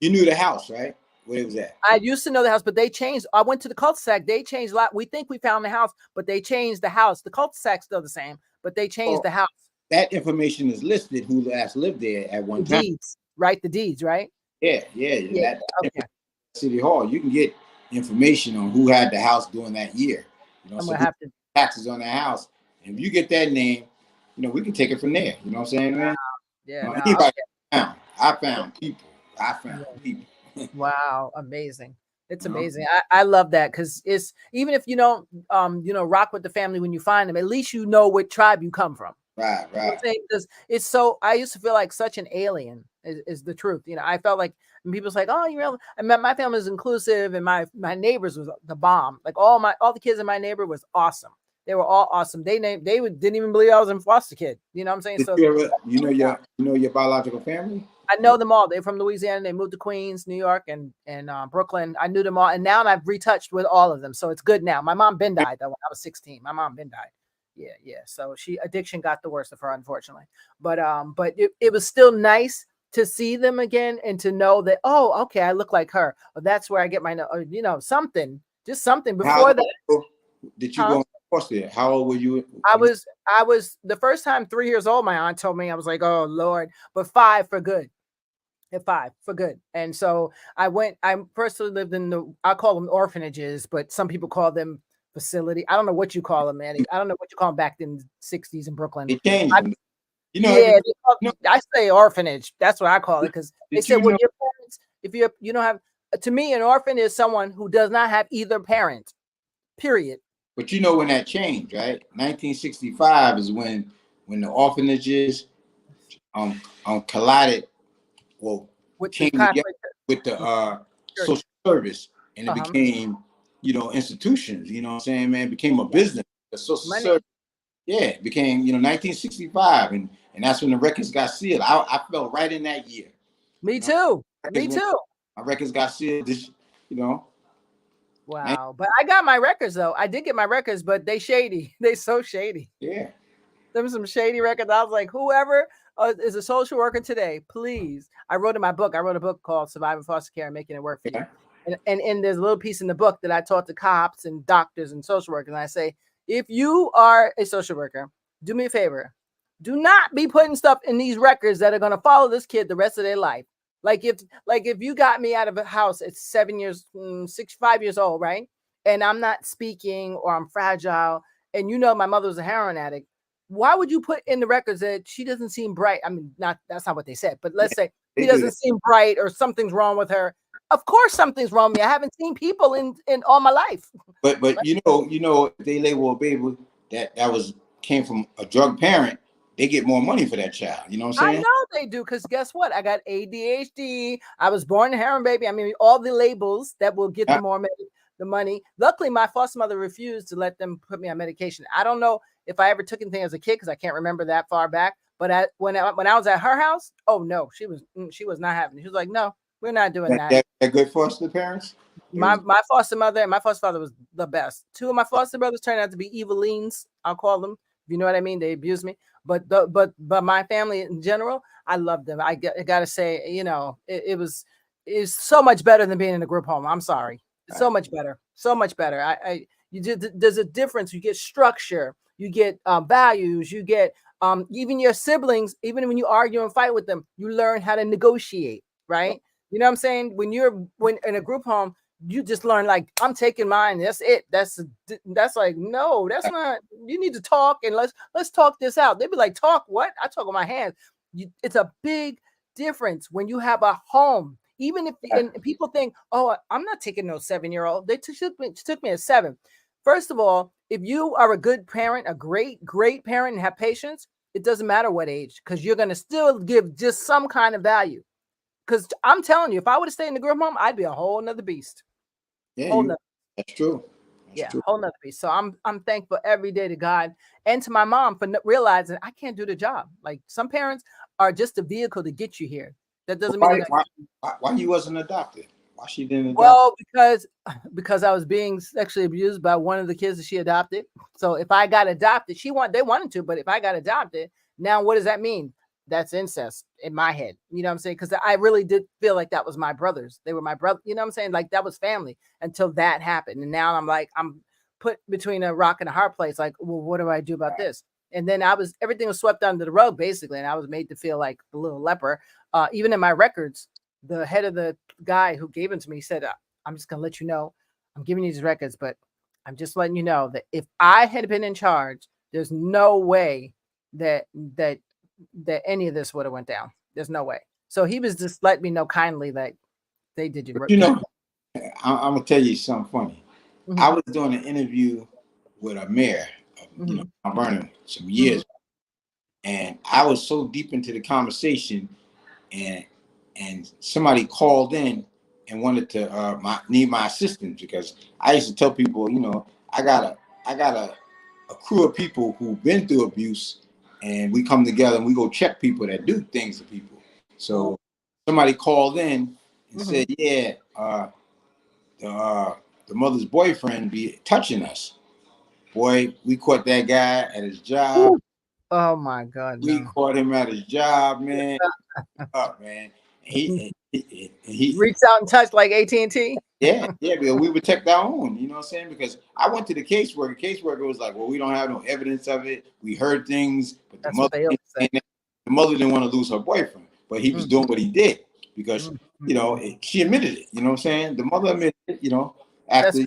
You knew the house, right? Where it was at? I used to know the house, but they changed. I went to the cul-de-sac. They changed a lot. We think we found the house, but they changed the house. The cul-de-sac's still the same, but they changed the house. That information is listed. Who last lived there at one time? Deeds, right? The deeds, right? Yeah. Okay. City Hall. You can get information on who had the house during that year. I'm gonna have to taxes on that house. And if you get that name, we can take it from there. You know what I'm saying, man? Yeah. I found people. Wow, amazing. It's amazing. I love that because it's even if you don't rock with the family when you find them, at least you know what tribe you come from. Right. Because it's so I used to feel like such an alien is the truth. I felt like when people's like, oh, my family is inclusive and my neighbors was the bomb. Like all the kids in my neighbor was awesome. They were all awesome. Didn't even believe I was in foster kid. You know what I'm saying? Your biological family? I know them all. They're from Louisiana. They moved to Queens, New York, and Brooklyn. I knew them all, and now I've retouched with all of them. So it's good now. My mom been died though when I was 16. My mom been died. Yeah. So addiction got the worst of her, unfortunately. But it was still nice to see them again and to know that, oh, okay, I look like her. Or that's where I get my, something, just something. Before that, did you go across there? How old were you? I was the first time 3 years old. My aunt told me, I was like, oh Lord, but 5 for good. At 5 for good. And so I personally lived in I call them orphanages, but some people call them facility. I don't know what you call them, man. I don't know what you call them back in the 60s in Brooklyn. It changed. I say orphanage. That's what I call it, because they said, well, your parents, if you don't have, to me, an orphan is someone who does not have either parent, period. But when that changed, right? 1965 is when the orphanages collided, came together with the social service, and it became, institutions. You know what I'm saying, man? It became a business. The social service, it became, 1965, and that's when the records got sealed. I fell right in that year. Me too. Me too. My records got sealed. Wow. But I got my records, though. I did get my records, but they shady. They so shady. Yeah. There was some shady records. I was like, whoever is a social worker today, please. I wrote in my book. I wrote a book called Surviving Foster Care and Making It Work for You. And there's a little piece in the book that I taught to cops and doctors and social workers. And I say, if you are a social worker, do me a favor. Do not be putting stuff in these records that are going to follow this kid the rest of their life. Like if you got me out of a house at 5 years old, right? And I'm not speaking, or I'm fragile, and my mother was a heroin addict, why would you put in the records that she doesn't seem bright? I mean, that's not what they said, but let's say she doesn't seem bright or something's wrong with her. Of course something's wrong with me. I haven't seen people in all my life. But they label a baby that came from a drug parent, they get more money for that child. You know what I'm saying? I know they do, because guess what? I got ADHD. I was born a heroin baby. I mean, all the labels that will get the money. Luckily, my foster mother refused to let them put me on medication. I don't know if I ever took anything as a kid, because I can't remember that far back. But when I was at her house, oh no, she was not having it. She was like, no, we're not doing that. They're good foster parents. My foster mother and my foster father was the best. 2 of my foster brothers turned out to be evilines. I'll call them. You know what I mean? They abused me. But my family in general, I loved them. I gotta say, it's so much better than being in a group home. I'm sorry. So much better. So much better. There's a difference. You get structure, you get values, you get even your siblings, even when you argue and fight with them, you learn how to negotiate, right? You know what I'm saying? When in a group home, you just learn, like, I'm taking mine. That's it. That's like, no, that's not. You need to talk, and let's talk this out. They'd be like, talk what? I talk with my hands. It's a big difference when you have a home. Even if and people think, oh, I'm not taking no 7-year-old. They took me at 7. First of all, if you are a good parent, a great parent, and have patience, it doesn't matter what age, because you're gonna still give just some kind of value. Because I'm telling you, if I would have stayed in the group home, I'd be a whole nother beast. Yeah, that's true. Whole nother beast. So I'm thankful every day to God and to my mom for realizing I can't do the job. Like, some parents are just a vehicle to get you here. That doesn't mean why you wasn't adopted. Why she didn't adopt? Well, because I was being sexually abused by one of the kids that she adopted. So if I got adopted, they wanted to, but if I got adopted, now what does that mean? That's incest in my head. You know what I'm saying? Because I really did feel like that was my brothers. They were my brother. You know what I'm saying? Like, that was family until that happened. And now I'm put between a rock and a hard place. Like, well, what do I do about this? And then everything was swept under the rug, basically. And I was made to feel like a little leper. Even in my records, the head of the guy who gave them to me said, I'm just going to let you know, I'm giving you these records, but I'm just letting you know that if I had been in charge, there's no way that any of this would have went down. There's no way. So he was just letting me know kindly that they did you. I'm gonna tell you something funny. Mm-hmm. I was doing an interview with a mayor of Mount Vernon some years, and I was so deep into the conversation, and somebody called in and wanted to need my assistance, because I used to tell people, I got a crew of people who've been through abuse. And we come together and we go check people that do things to people. So somebody called in and said, the mother's boyfriend be touching us. Boy, we caught that guy at his job. Oh my God, We no. caught him at his job, man. Up, man. He Reached out and touched like AT&T. yeah, because we protect our own, you know what I'm saying? Because I went to the caseworker. Caseworker was like, well, we don't have no evidence of it. We heard things, but That's what they always say. the mother didn't want to lose her boyfriend, but he was doing what he did because, you know, she admitted it, you know what I'm saying? The mother admitted it, you know, after,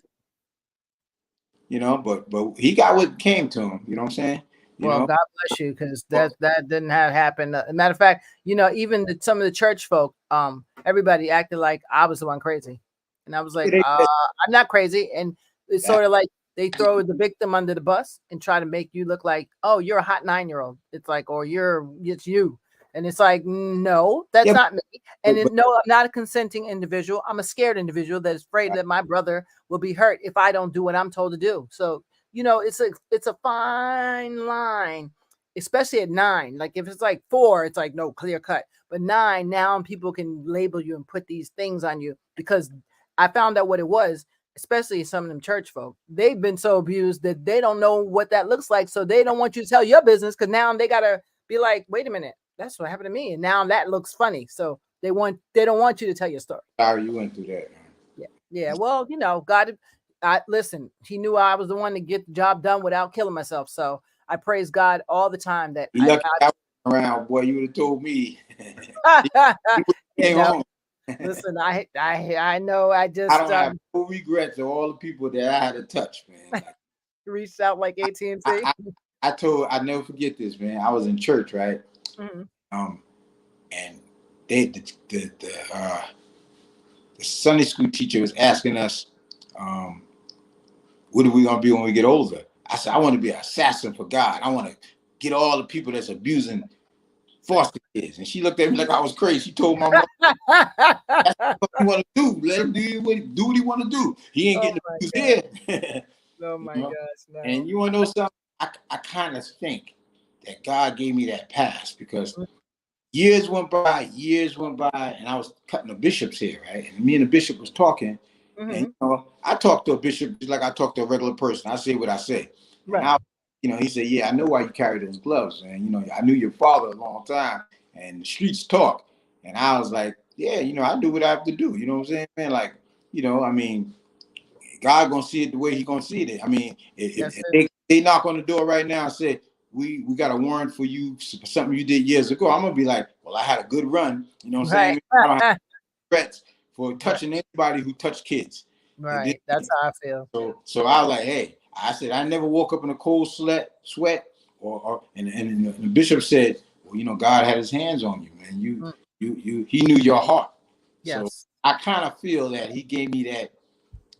you know, but he got what came to him, you know what I'm saying? You Well, know? God bless you, because that didn't happen. Matter of fact, you know, even some of the church folk, everybody acted like I was the one crazy, and I was like, I'm not crazy. And it's sort of like they throw the victim under the bus and try to make you look like, oh, you're a hot 9-year-old. It's like, or it's you, and it's like, no, that's not me. And no, I'm not a consenting individual. I'm a scared individual that is afraid that my brother will be hurt if I don't do what I'm told to do. So. You know, it's a fine line, especially at 9. Like if it's like 4, it's like no clear cut. But 9, now people can label you and put these things on you, because I found out what it was, especially some of them church folk. They've been so abused that they don't know what that looks like. So they don't want you to tell your business, because now they gotta be like, wait a minute, that's what happened to me. And now that looks funny. So they don't want you to tell your story. Sorry you went through that, man. Yeah. Well, you know, God. Listen, he knew I was the one to get the job done without killing myself. So I praise God all the time that I around, boy, you would have told me. You know, listen, I know I just I don't have no regrets of all the people that I had to touch, man. Like, reached out like AT&T. I never forget this, man. I was in church, right? And the Sunday school teacher was asking us, what are we gonna be when we get older? I said, I want to be an assassin for God. I want to get all the people that's abusing foster kids. And she looked at me like I was crazy. She told my mom, that's what you want to do. Let him do what he want to do. He ain't getting abused here. Oh my gosh. No. And you want to know something? I kind of think that God gave me that pass, because years went by, and I was cutting the bishop's hair, right? And me and the bishop was talking. And you know, I talk to a bishop just like I talk to a regular person. I say what I say. Right. And he said, yeah, I know why you carry those gloves. And, you know, I knew your father a long time, and the streets talk. And I was like, yeah, you know, I do what I have to do. You know what I'm saying, man? Like, you know, I mean, God gonna see it the way he gonna see it. I mean, if they knock on the door right now and say, we got a warrant for you for something you did years ago, I'm gonna be like, well, I had a good run. You know what I'm saying? I don't have regrets for touching anybody who touched kids. Right. That's how I feel. So I was like, hey, I said, I never woke up in a cold sweat, and the bishop said, well, you know, God had his hands on you, man. He knew your heart. Yes. So I kind of feel that he gave me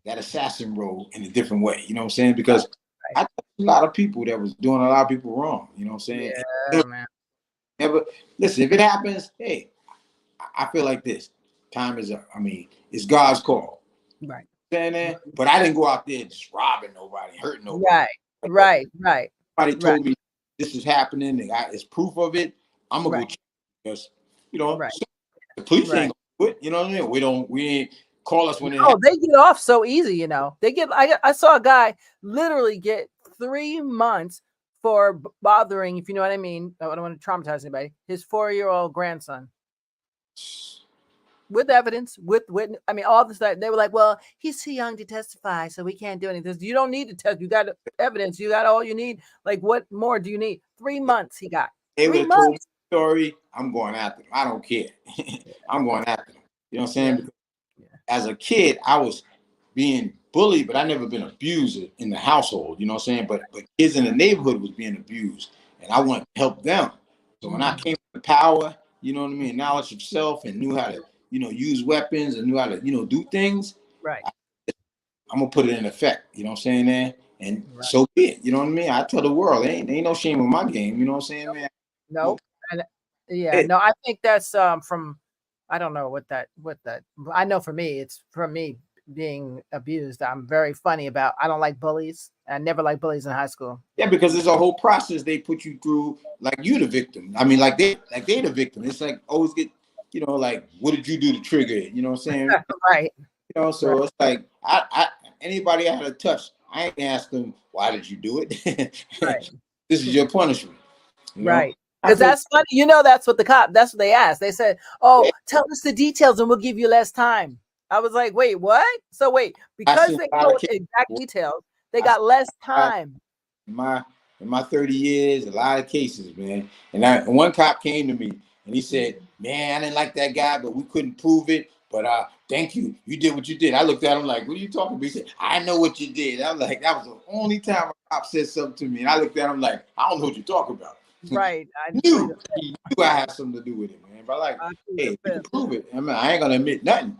that assassin role in a different way. You know what I'm saying? Because I touched a lot of people that was doing a lot of people wrong. You know what I'm saying? Yeah, man. Never listen, if it happens, hey, I feel like this. Time is up. I mean, it's God's call. Right. But I didn't go out there just robbing nobody, hurting nobody. Right. Somebody told me this is happening, and it's proof of it. I'm gonna go check, because you know the police ain't gonna do it. You know what I mean? We ain't call us when it happens. They get off so easy. You know, they get. I saw a guy literally get 3 months for bothering, if you know what I mean. I don't want to traumatize anybody. His 4-year-old grandson. With evidence, with I mean, all this stuff. They were like, well, he's too young to testify, so we can't do anything. You don't need to test. You got evidence. You got all you need. Like, what more do you need? 3 months he got. They would have told me the story. I'm going after them. I don't care. I'm going after them. You know what I'm saying? Yeah. As a kid, I was being bullied, but I never been abused in the household. You know what I'm saying? But kids in the neighborhood was being abused, and I wanted to help them. So when I came to power, you know what I mean, knowledge of self, and knew how to, you know, use weapons, and knew how to, you know, do things. Right. I'm gonna put it in effect. You know what I'm saying, man? And so be it. You know what I mean? I tell the world, ain't no shame in my game. You know what I'm saying, man? No. No, I think that's from, I don't know what that. I know for me, it's from me being abused. I'm very funny about. I don't like bullies. I never liked bullies in high school. Yeah, because there's a whole process they put you through. Like you the victim. I mean, like they the victim. It's like always get. You know, like, what did you do to trigger it? You know what I'm saying? Right. You know, so it's like, I anybody I had to touch, I ain't asked them, why did you do it? Right. This is your punishment. You know? Right. Because that's funny. You know, that's what they asked. They said, oh, tell us the details and we'll give you less time. I was like, wait, what? So wait, because they told exact details, they got less time. In my 30 years, a lot of cases, man. And one cop came to me and he said, man, I didn't like that guy, but we couldn't prove it. But thank you. You did what you did. I looked at him like, what are you talking about? He said, I know what you did. I was like, that was the only time a cop said something to me. And I looked at him like, I don't know what you're talking about. Right. He knew I had something to do with it, man. But like, hey, you can prove it. I mean, I ain't gonna admit nothing.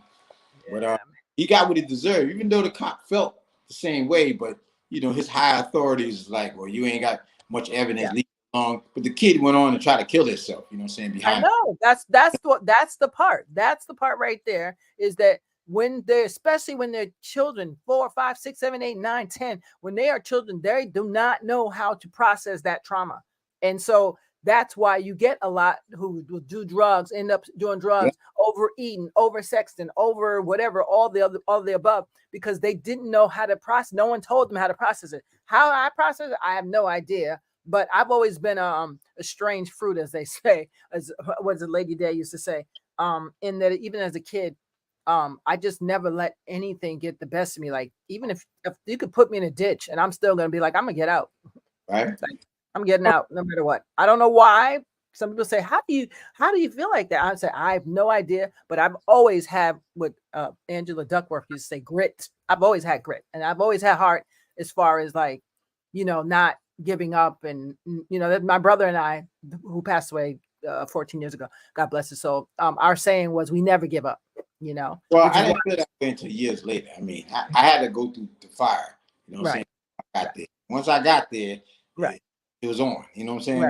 Yeah. But he got what he deserved, even though the cop felt the same way. But you know, his high authorities is like, well, you ain't got much evidence. Leave it alone. But the kid went on to try to kill himself. You know what I'm saying? Behind. I know. That's the part. That's the part right there. Is that when they're, especially when they're children, 4, 5, 6, 7, 8, 9, 10, when they are children, they do not know how to process that trauma. And so that's why you get a lot who will do drugs, end up doing drugs, overeating, oversexting, over whatever, all the above, because they didn't know how to process. No one told them how to process it. How I process it, I have no idea. But I've always been a strange fruit, as they say, as what the Lady Day used to say. In that even as a kid, I just never let anything get the best of me. Like even if you could put me in a ditch, and I'm still gonna be like, I'm gonna get out. Right. Like, I'm getting out no matter what. I don't know why. Some people say, how do you feel like that? I say, I have no idea, but I've always had what Angela Duckworth used to say, grit. I've always had grit, and I've always had heart as far as like, you know, not giving up. And, you know, my brother and I, who passed away 14 years ago, God bless his soul, our saying was, we never give up, you know. Well, I didn't feel that way until years later. I mean, I had to go through the fire, you know what I'm saying? I got there. Once I got there, it was on, you know what I'm saying?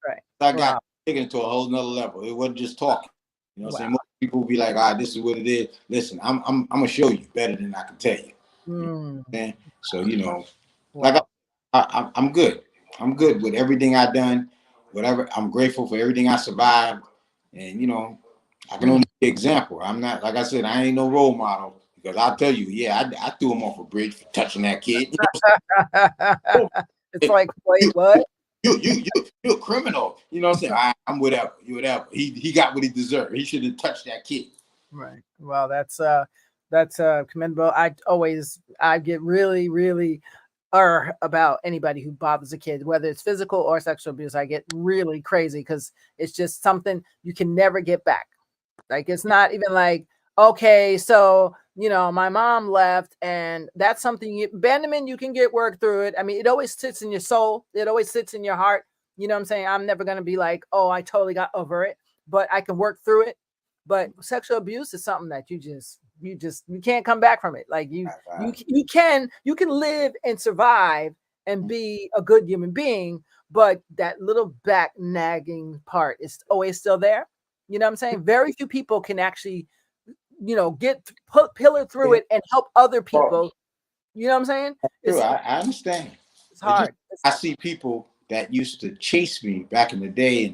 Right. I got taken it to a whole nother level. It wasn't just talking. You know what I'm saying? Most people will be like, all right, this is what it is. Listen, I'm gonna show you better than I can tell you. You know what I'm saying? So, you know, like I'm good. I'm good with everything I've done, whatever. I'm grateful for everything I survived. And, you know, I can only be an example. I'm not, like I said, I ain't no role model, because I'll tell you, I threw him off a bridge for touching that kid. It's like, wait, what? You're a criminal. You know what I'm saying? I'm whatever. You whatever. He got what he deserved. He should have touched that kid. Right. Well, that's commendable. I get really, really about anybody who bothers a kid, whether it's physical or sexual abuse. I get really crazy because it's just something you can never get back. Like, it's not even like, okay, so, you know, my mom left, and that's something abandonment, you can get work through it. I mean, it always sits in your soul. It always sits in your heart. You know what I'm saying? I'm never going to be like, oh, I totally got over it, but I can work through it. But sexual abuse is something that you can't come back from it. Like you can live and survive and be a good human being, but that little back nagging part is always still there. You know what I'm saying? Very few people can actually, you know, pillar through it and help other people. You know what I'm saying? I understand. It's hard. I see people that used to chase me back in the day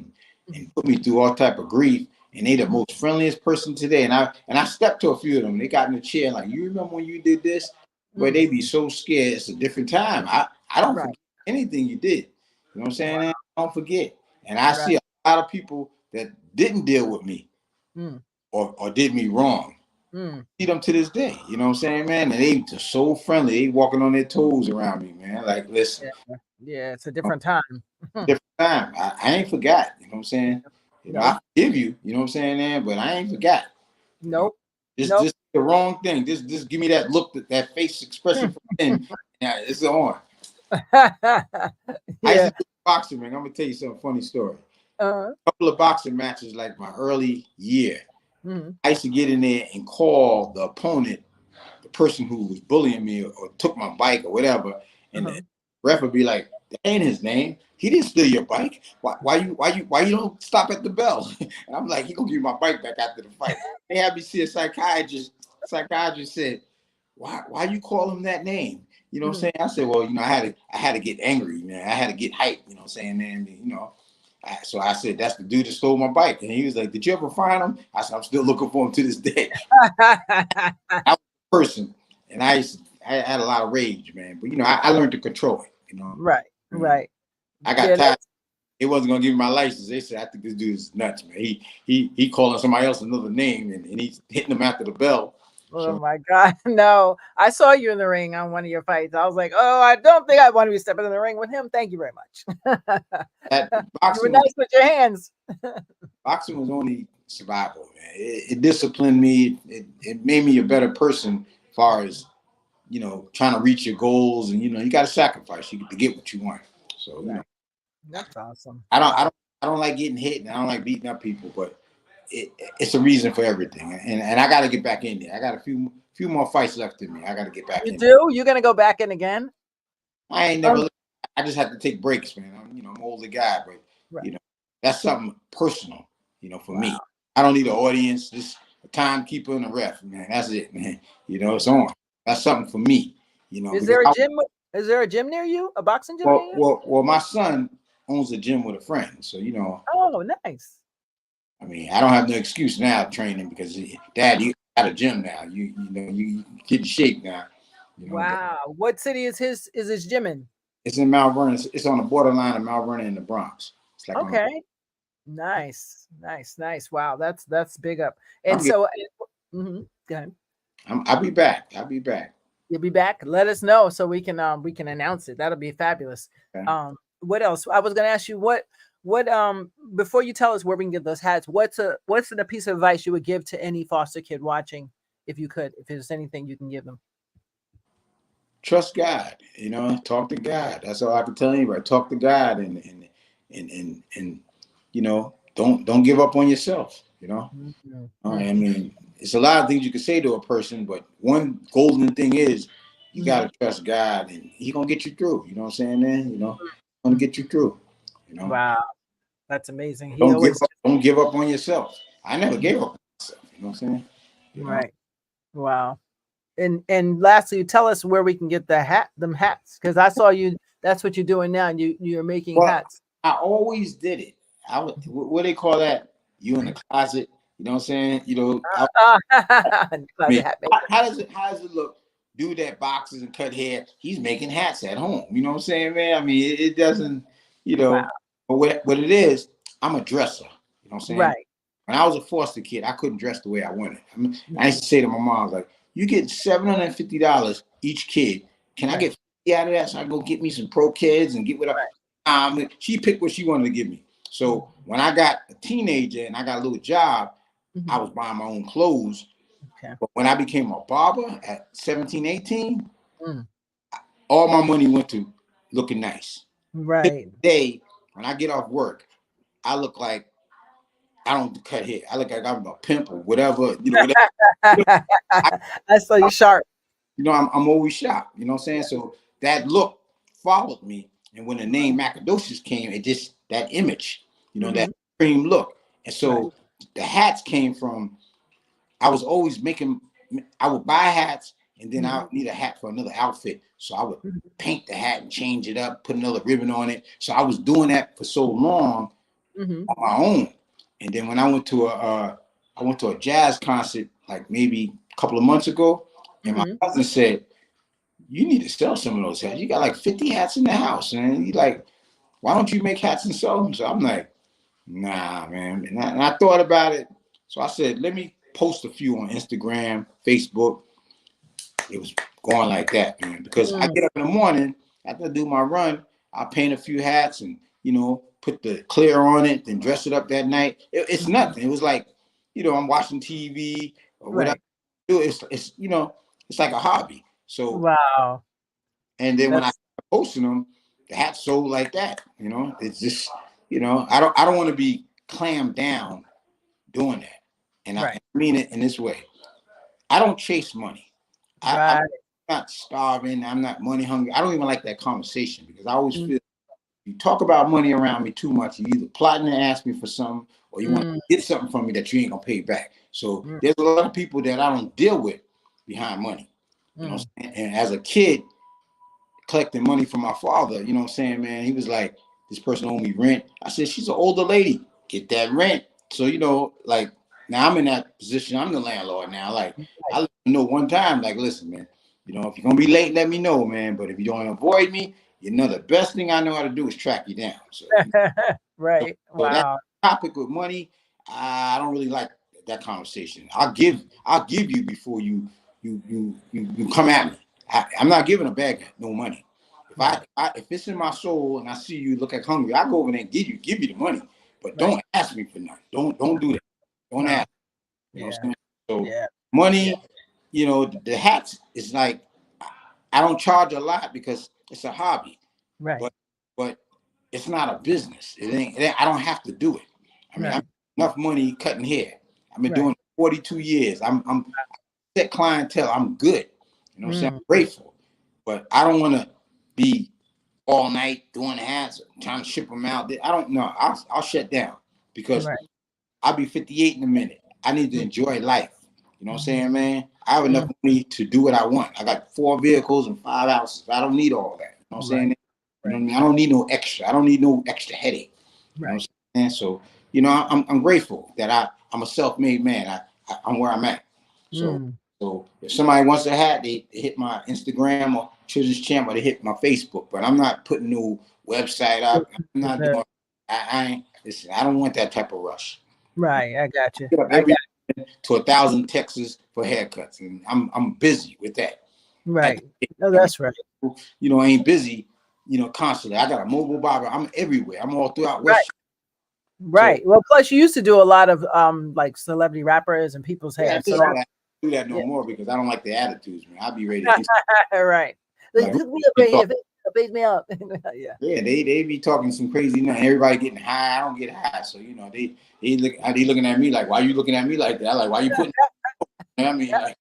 and put me through all type of grief, and they the most friendliest person today. And I stepped to a few of them. They got in the chair like, you remember when you did this? But they be so scared. It's a different time. I don't forget anything you did. You know what I'm saying? I don't forget. And I see a lot of people that didn't deal with me or did me wrong. See them to this day. You know what I'm saying, man? And they just so friendly. They walking on their toes around me, man. Like, listen. Yeah, it's a different time. Different time. I ain't forgot. You know what I'm saying? You know, I forgive you. You know what I'm saying, man? But I ain't forgot. Nope. Just the wrong thing. Just give me that look, that face expression. And it's on. I used to do boxing, man. I'm gonna tell you some funny story. A couple of boxing matches, like my early year. I used to get in there and call the opponent, the person who was bullying me or took my bike or whatever, and the ref would be like, "That ain't his name. He didn't steal your bike. Why you don't stop at the bell?" And I'm like, "He gonna give me my bike back after the fight." They had me see a psychiatrist. Psychiatrist said, "Why you call him that name?" You know what I'm saying? I said, "Well, you know, I had to get angry, man. I had to get hyped. You know what I'm saying, man? You know." So I said, "That's the dude that stole my bike." And he was like, "Did you ever find him?" I said, "I'm still looking for him to this day." That was the person. And I I had a lot of rage, man. But I learned to control it. Right. Right. I got Yeah, tired. It wasn't gonna give me my license. They said, I think this dude is nuts, man. He calling somebody else another name and he's hitting them after the bell. Oh my God. No, I saw you in the ring on one of your fights. I was like, oh, I don't think I want to be stepping in the ring with him. Thank you very much. You were nice with your hands. Boxing was only survival, man. It disciplined me. It made me a better person as far as, trying to reach your goals. And, you got to sacrifice to get what you want. So, That's awesome. I don't like getting hit and I don't like beating up people, but it's a reason for everything. And I got to get back in there. I got a few more fights left in me. I got to get back in. You do? You're going to go back in again? I ain't never. I just have to take breaks, man. I'm an older guy, but that's something personal, for me. I don't need an audience, just a timekeeper and a ref, man. That's it, man. It's on. That's something for me. Is there a gym? Is there a gym near you? A boxing gym? Well, my son owns a gym with a friend, so Oh, nice. I mean, I don't have no excuse now training because Dad, you got a gym now. You get in shape now. Wow. What city is his gym in? It's in Mount Vernon. It's on the borderline of Mount Vernon and the Bronx. It's like nice. Wow, that's big up. And so, go ahead. I'll be back. You'll be back. Let us know so we can announce it. That'll be fabulous. Okay. What else? I was going to ask you what before you tell us where we can get those hats. What's a piece of advice you would give to any foster kid watching, if there's anything you can give them? Trust God, talk to God. That's all I can tell anybody. Talk to God and don't give up on yourself, Mm-hmm. I mean, it's a lot of things you can say to a person, but one golden thing is you gotta trust God and He gonna get you through. You know what I'm saying, man? Gonna get you through. Wow. That's amazing. Don't give up on yourself. I never gave up on myself, you know what I'm saying? Right. Wow. And lastly, tell us where we can get them hats, because I saw you. That's what you're doing now. And you're making hats. I always did it. What do they call that? You in the closet? You know what I'm saying? How does it look? Dude that boxes and cut hair, he's making hats at home. You know what I'm saying, man? I mean, it doesn't. But what it is, I'm a dresser. You know what I'm saying? Right. When I was a foster kid, I couldn't dress the way I wanted. I used to say to my mom, like, you get $750 each kid. Can I get 50 out of that so I can go get me some Pro Kids and get what she picked what she wanted to give me. So when I got a teenager and I got a little job, I was buying my own clothes. Okay. But when I became a barber at 17, 18, all my money went to looking nice. Right. Today, when I get off work, I look like I don't cut hair. I look like I'm a pimp or whatever. I saw you sharp. I'm always sharp. You know what I'm saying? So that look followed me. And when the name Macadocious came, it just that image, that cream look. And so the hats came from. I was always I would buy hats and then I would need a hat for another outfit. So I would paint the hat and change it up, put another ribbon on it. So I was doing that for so long on my own. And then when I went to a jazz concert like maybe a couple of months ago, and my cousin said, "You need to sell some of those hats. You got like 50 hats in the house, and he's like, why don't you make hats and sell them?" So I'm like, nah, man. And I thought about it. So I said, let me post a few on Instagram, Facebook. It was going like that, man. Because I get up in the morning after I do my run, I paint a few hats and put the clear on it, then dress it up that night. It's nothing. It was like, I'm watching TV or whatever. It's it's like a hobby. So wow. And then when I posting them, the hats sold like that. It's just I don't want to be clammed down doing that. And I mean it in this way. I don't chase money. I'm not starving. I'm not money hungry. I don't even like that conversation because I always feel you talk about money around me too much. You either plotting to ask me for something or you want to get something from me that you ain't gonna pay back. So there's a lot of people that I don't deal with behind money. And as a kid, collecting money from my father, you know what I'm saying, man? He was like, this person owed me rent. I said, she's an older lady. Get that rent. So, now I'm in that position. I'm the landlord now. Like, I let them know one time, like, listen, man, You know, if you're gonna be late, let me know, man. But if you don't avoid me, you know the best thing I know how to do is track you down. So, Right. so that Wow. topic with money, I don't really like that conversation. I'll give you before you come at me. I'm not giving a bag no money. If it's in my soul and I see you look like hungry, I go over there and give you the money. But don't ask me for nothing. Don't do that. Don't ask. You know what I'm saying? So money, you know, the hats is like I don't charge a lot because it's a hobby. Right. But it's not a business. I don't have to do it. I mean, I'm enough money cutting hair. I've been doing it 42 years. I'm set clientele. I'm good. You know what I'm saying? I'm grateful. But I don't want to be all night doing hats, trying to ship them out. I don't know. I'll shut down because I'll be 58 in a minute. I need to enjoy life. You know what I'm saying, man? I have enough money to do what I want. I got 4 vehicles and 5 houses. I don't need all that. You know what I'm saying? You know what I mean? I don't need no extra. I don't need no extra headache. You know what I'm saying? So, you know, I'm grateful that I'm a self-made man. I'm where I'm at. So if somebody wants a hat, they hit my Instagram or Children's Champ or they hit my Facebook. But I'm not putting no website up. I'm not doing. I ain't. Listen, I don't want that type of rush. Right. I got you. To 1,000 Texas for haircuts, and I'm busy with that. Right. No, that's right. You know, I ain't busy. You know, constantly. I got a mobile barber. I'm everywhere. I'm all throughout West. Right. So, well, plus you used to do a lot of like celebrity rappers and people's hair. So I do that no more because I don't like the attitudes, man. I'll be ready to right. Like, hook me up right here. Beat me up. Yeah, they be talking some crazy nothing. Everybody getting high. I don't get high. So, you know, they looking at me like, why you looking at me like that? Like, why you putting I mean, like,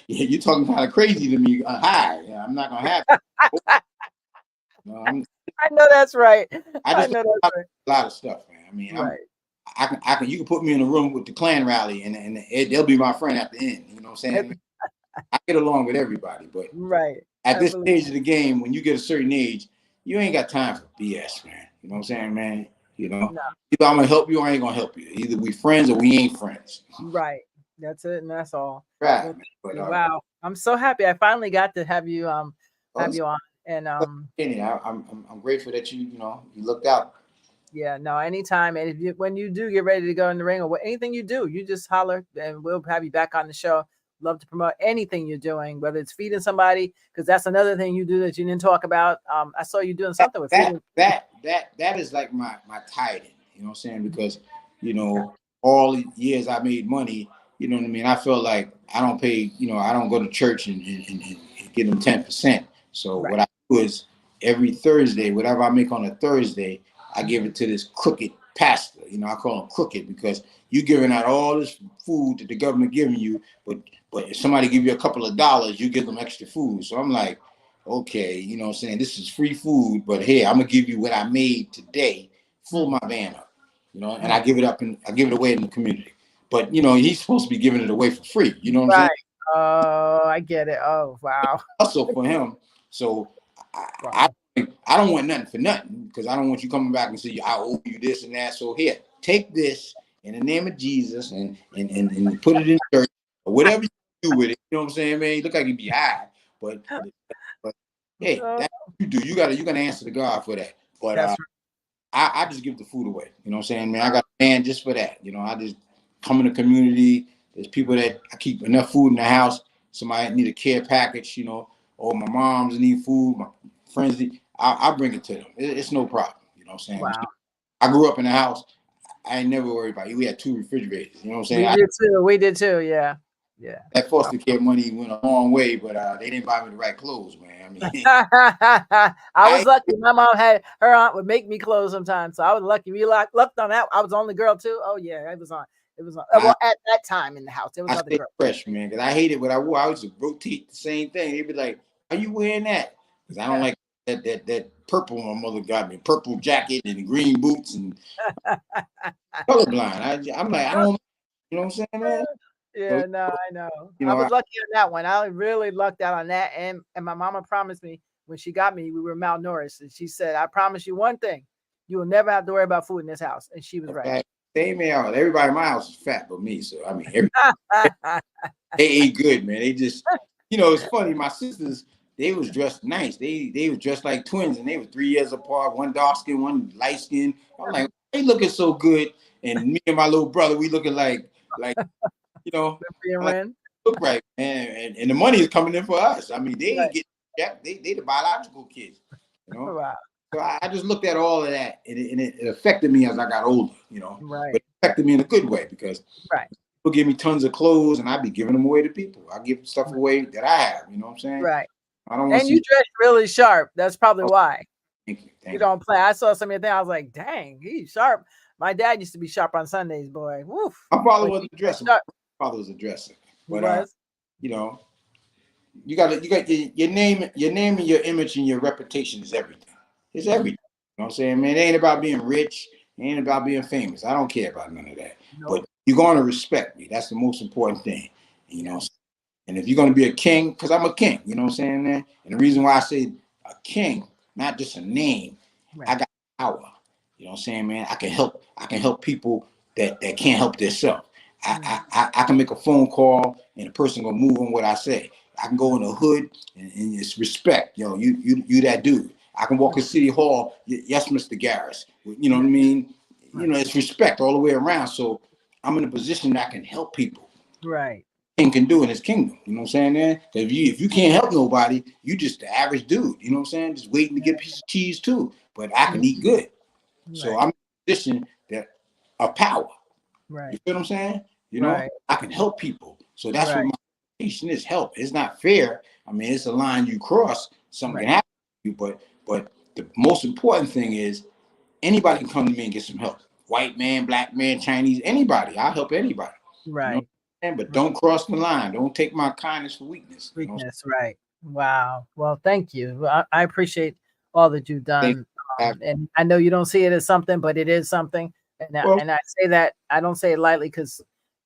you're talking kind of crazy to me. High. Yeah, I'm not gonna have it. No, I know that's right. I know that's right. A lot of stuff, man. I mean, I can you can put me in a room with the Klan rally and they'll be my friend at the end. You know what I'm saying? I get along with everybody, but at this stage of the game, when you get a certain age, you ain't got time for BS, man. You know what I'm saying, man? You know, either I'm gonna help you or I ain't gonna help you. Either we friends or we ain't friends. Right. That's it, and that's all. Right. But, wow, I'm so happy. I finally got to have you on, and I'm grateful that you looked out. Yeah, no, anytime, and when you do get ready to go in the ring or anything you do, you just holler, and we'll have you back on the show. Love to promote anything you're doing, whether it's feeding somebody, because that's another thing you do that you didn't talk about. I saw you doing something with that is like my tithing. You know what I'm saying? Because all the years I made money. You know what I mean? I feel like I don't pay. I don't go to church and give them 10%. So what I do is every Thursday, whatever I make on a Thursday, I give it to this crooked pastor. I call him crooked because you're giving out all this food that the government giving you, but if somebody give you a couple of dollars, you give them extra food. So I'm like, okay, you know what I'm saying? This is free food, but here, I'm going to give you what I made today, fill my van up, and I give it up and I give it away in the community. But, he's supposed to be giving it away for free. You know what I'm saying? Oh, I get it. Oh, wow. Also for him. So I don't want nothing for nothing because I don't want you coming back and say, I owe you this and that. So here, take this in the name of Jesus and put it in church or whatever you do with it. You know what I'm saying, man? You look like you be high, but hey, that's what you do. You gotta answer to God for that. But I just give the food away. You know what I'm saying, man? I got a man just for that. I just come in the community. There's people that I keep enough food in the house. Somebody need a care package, or my moms need food, my friends need. I bring it to them. It's no problem. You know what I'm saying? Wow. I grew up in a house. I ain't never worried about it. We had 2 refrigerators. You know what I'm saying? We did too. Yeah. Yeah. That foster care money went a long way, but they didn't buy me the right clothes, man. I mean, I was lucky. My mom had her aunt would make me clothes sometimes, so I was lucky. We lucked on that. I was the only girl too. Oh yeah, it was on. Well, at that time in the house, there was other girls. Fresh, man, because I hated what I wore. I used to rotate the same thing. They'd be like, "Are you wearing that?" Because I don't like that purple my mother got me, purple jacket and green boots and colorblind. I'm like, I don't. You know what I'm saying, man? Yeah, no, I know. I was lucky on that one. I really lucked out on that. And my mama promised me when she got me, we were malnourished. And she said, I promise you one thing. You will never have to worry about food in this house. And she was right. Same out. Everybody in my house is fat but me. So, I mean, they ate good, man. They just, You know, it's funny. My sisters, they was dressed nice. They was dressed like twins, and they were 3 years apart. One dark skin, one light skin. I'm like, they looking so good, and me and my little brother, we looking like you know, like, look right, man. And the money is coming in for us. I mean, they ain't getting jacked. They the biological kids, you know. Wow. So I just looked at all of that, and it affected me as I got older, you know. Right. But it affected me in a good way because people give me tons of clothes, and I be giving them away to people. I give stuff away that I have, you know what I'm saying? Right. I don't want to see. You dress really sharp. That's probably why. Thank you. You don't play. I saw some of your thing. I was like, dang, he's sharp. My dad used to be sharp on Sundays, boy. Woof. My father wasn't a dresser. My father was a dresser. But you know, you got your name and your image and your reputation is everything. It's everything. You know what I'm saying, man? It ain't about being rich. It ain't about being famous. I don't care about none of that. Nope. But you're going to respect me. That's the most important thing. You know. And if you're going to be a king, because I'm a king, you know what I'm saying, man? And the reason why I say a king, not just a name, I got power. You know what I'm saying, man? I can help people that can't help themselves. I can make a phone call and the person gonna move on what I say. I can go in the hood and it's respect. You know, you that dude. I can walk in City Hall. Yes, Mr. Garris. You know what I mean? You know, it's respect all the way around. So I'm in a position that I can help people. Right. King can do in his kingdom. You know what I'm saying, man? If you can't help nobody, you just the average dude. You know what I'm saying? Just waiting to get a piece of cheese too. But I can eat good. So I'm in a position that of power. Right. You feel what I'm saying? You know, I can help people. So that's what my education is, help. It's not fair. I mean, it's a line you cross, something can happen to you, but the most important thing is anybody can come to me and get some help. White man, black man, Chinese, anybody. I'll help anybody. Right. You know? But don't cross the line. Don't take my kindness for weakness. Weakness, right. Wow. Well, thank you. I appreciate all that you've done. And I know you don't see it as something, but it is something. And I say that, I don't say it lightly, because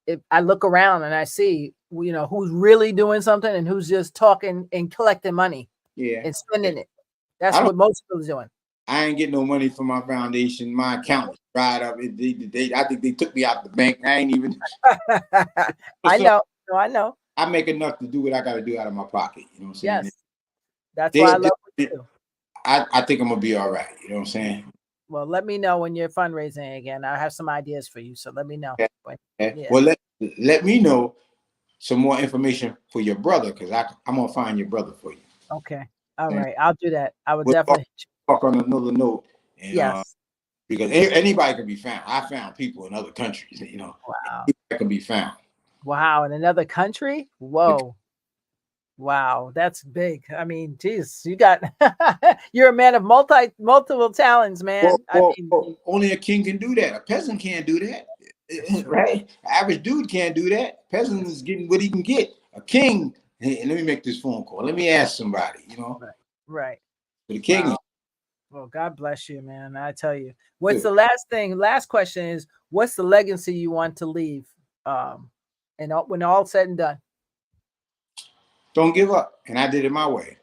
if I look around and I see, you know, who's really doing something and who's just talking and collecting money and spending it. That's what most people are doing. I ain't getting no money from my foundation. My account was dried up. I think they took me out the bank. I ain't even. I know. No, I know. I make enough to do what I got to do out of my pocket. You know what I'm saying? Yes. That's why I love what you do. I think I'm going to be all right. You know what I'm saying? Well, let me know when you're fundraising again. I have some ideas for you. So let me know. Okay. Well, let me know some more information for your brother, because I'm going to find your brother for you. Okay. All right. I'll do that. I would definitely talk on another note. And, because anybody can be found. I found people in other countries, you know. Wow. That can be found. Wow. In another country? Whoa. Wow. That's big. I mean, geez, you're a man of multiple talents, man. Only a king can do that. A peasant can't do that. Right? Average dude can't do that. Peasant is getting what he can get. A king, hey, let me make this phone call. Let me ask somebody, you know. Right. But the king is. Well, God bless you, man. I tell you. What's the last question is, what's the legacy you want to leave? And when all said and done. Don't give up. And I did it my way.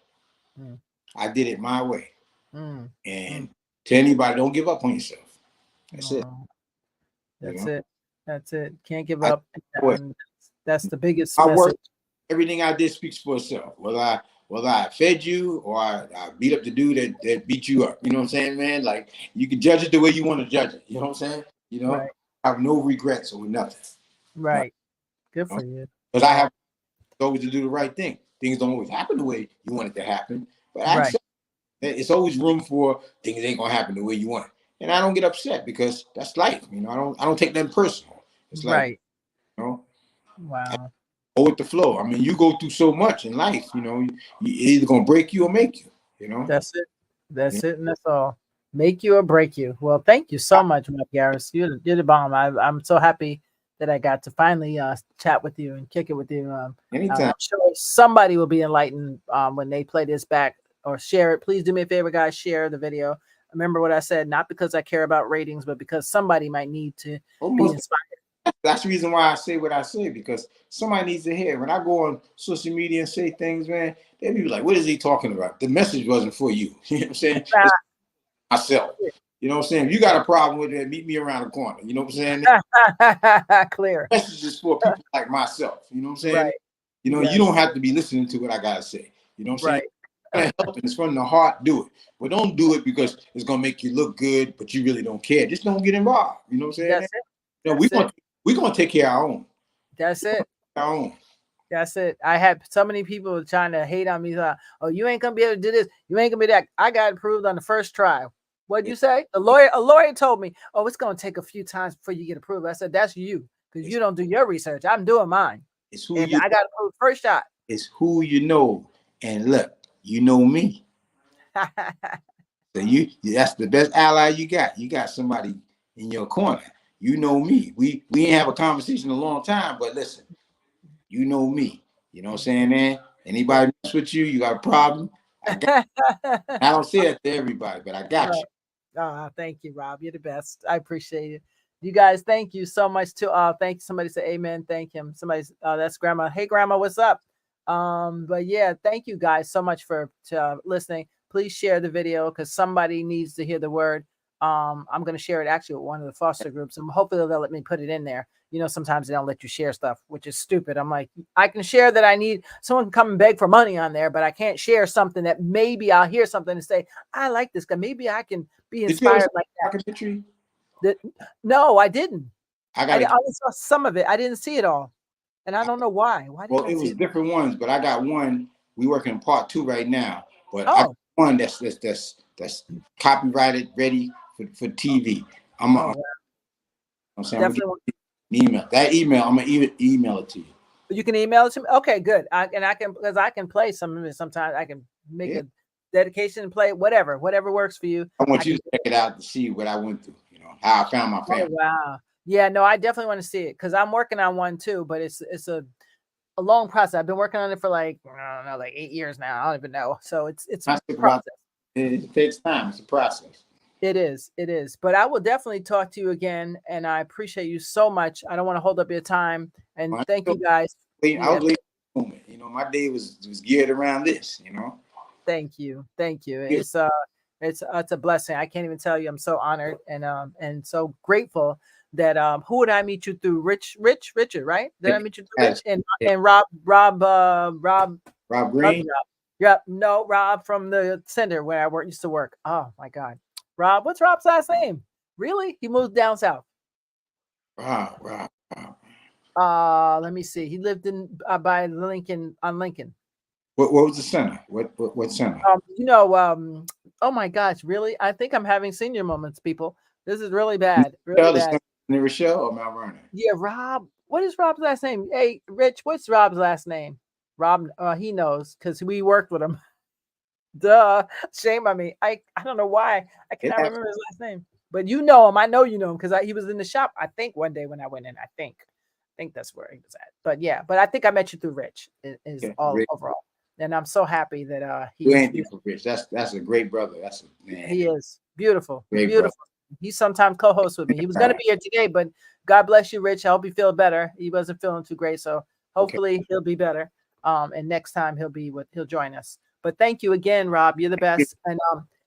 I did it my way. And to anybody, don't give up on yourself. That's it. That's it. That's it. Can't give up. That's the biggest I message. work. Everything I did speaks for itself. Whether I fed you or I beat up the dude that beat you up. You know what I'm saying, man? Like, you can judge it the way you want to judge it. You know what I'm saying? You know, I have no regrets or nothing. Right. Good for you. Because I have always to do the right thing. Things don't always happen the way you want it to happen. But I accept that it's always room for things ain't gonna happen the way you want it. And I don't get upset because that's life. You know, I don't take them personal. It's like, you know, wow. Go with the flow. I mean, you go through so much in life, you know, it's either gonna break you or make you, you know. That's it. That's it, and that's all. Make you or break you. Well, thank you so much, Mike Garris. You're the bomb. I'm so happy that I got to finally chat with you and kick it with you. Anytime. I'm sure somebody will be enlightened when they play this back or share it. Please do me a favor, guys. Share the video. Remember what I said, not because I care about ratings, but because somebody might need to be inspired. That's the reason why I say what I say, because somebody needs to hear. When I go on social media and say things, man, they be like, what is he talking about? The message wasn't for you. You know what I'm saying? It's myself. You know what I'm saying? If you got a problem with it, meet me around the corner. You know what I'm saying? Clear. The message is for people like myself. You know what I'm saying? You know, you don't have to be listening to what I gotta say. You know what I'm saying? Right. Help and it's from the heart. Do it, but don't do it because it's gonna make you look good, but you really don't care. Just don't get involved. You know what I'm saying? That's it. You know, we're gonna take care of our own. That's it. Our own. That's it. I had so many people trying to hate on me. Oh, you ain't gonna be able to do this. You ain't gonna be that. I got approved on the first try. What'd you say? A lawyer told me, oh, it's gonna take a few times before you get approved. I said, that's you, because you don't do your research. I'm doing mine. It's who and you I got approved first shot. It's who you know. And look, you know me. So that's the best ally you got. You got somebody in your corner. You know me. We ain't have a conversation in a long time, but listen, you know me. You know what I'm saying, man? Anybody mess with you, you got a problem. I don't say it to everybody, but I got you. Oh, thank you, Rob. You're the best. I appreciate it. You guys, thank you so much too. Thank you. Somebody say amen. Thank him. Somebody's that's grandma. Hey grandma, what's up? But yeah, thank you guys so much for listening. Please share the video because somebody needs to hear the word. I'm going to share it actually with one of the foster groups, and hopefully they'll let me put it in there. You know, sometimes they don't let you share stuff, which is stupid. I'm like, I can share that I need someone can come and beg for money on there, but I can't share something that maybe I'll hear something and say, I like this guy. Maybe I can be inspired like that. No, I didn't. I only saw some of it. I didn't see it all. And I don't know why. Well, it was different ones, but I got one. We working part 2 right now. But I got one that's copyrighted, ready for TV. I'm saying definitely email that email. I'm gonna email it to you. You can email it to me. Okay, good. I can play some of it. Sometimes I can make a dedication and play it. Whatever works for you. I want you to check it out to see what I went through. You know how I found my family. Oh, wow. Yeah, no, I definitely want to see it because I'm working on one too, but it's a long process. I've been working on it for like, I don't know, like 8 years now. I don't even know. So it's a process. It takes time. It's a process. It is. But I will definitely talk to you again, and I appreciate you so much. I don't want to hold up your time, and thank you guys. I was late. You know, my day was geared around this. You know. Thank you. It's a blessing. I can't even tell you. I'm so honored and so grateful that who would I meet you through? Richard, right? Did I meet you through Rich and Rob Green? No, Rob from the center where I used to work. Oh my God, Rob. What's Rob's last name? Really? He moved down south. Rob. Let me see. He lived in by Lincoln on Lincoln. What was the center? What center? Oh my gosh, really? I think I'm having senior moments, people. This is really bad. Really bad. Rochelle or Mount Vernon? Yeah, Rob. What is Rob's last name? Hey, Rich, what's Rob's last name? Rob, he knows because we worked with him. Duh. Shame on me. I don't know why. I cannot remember his last name. But you know him. I know you know him because he was in the shop, I think, one day when I went in. I think that's where he was at. But yeah, I think I met you through Rich overall. And I'm so happy that he ain't beautiful, Rich. That's a great brother. Man. He is beautiful. Beautiful. Brother. He sometimes co-hosts with me. He was going to be here today, but God bless you, Rich. I hope you feel better. He wasn't feeling too great, so hopefully he'll be better. And next time he'll join us. But thank you again, Rob. You're the best. And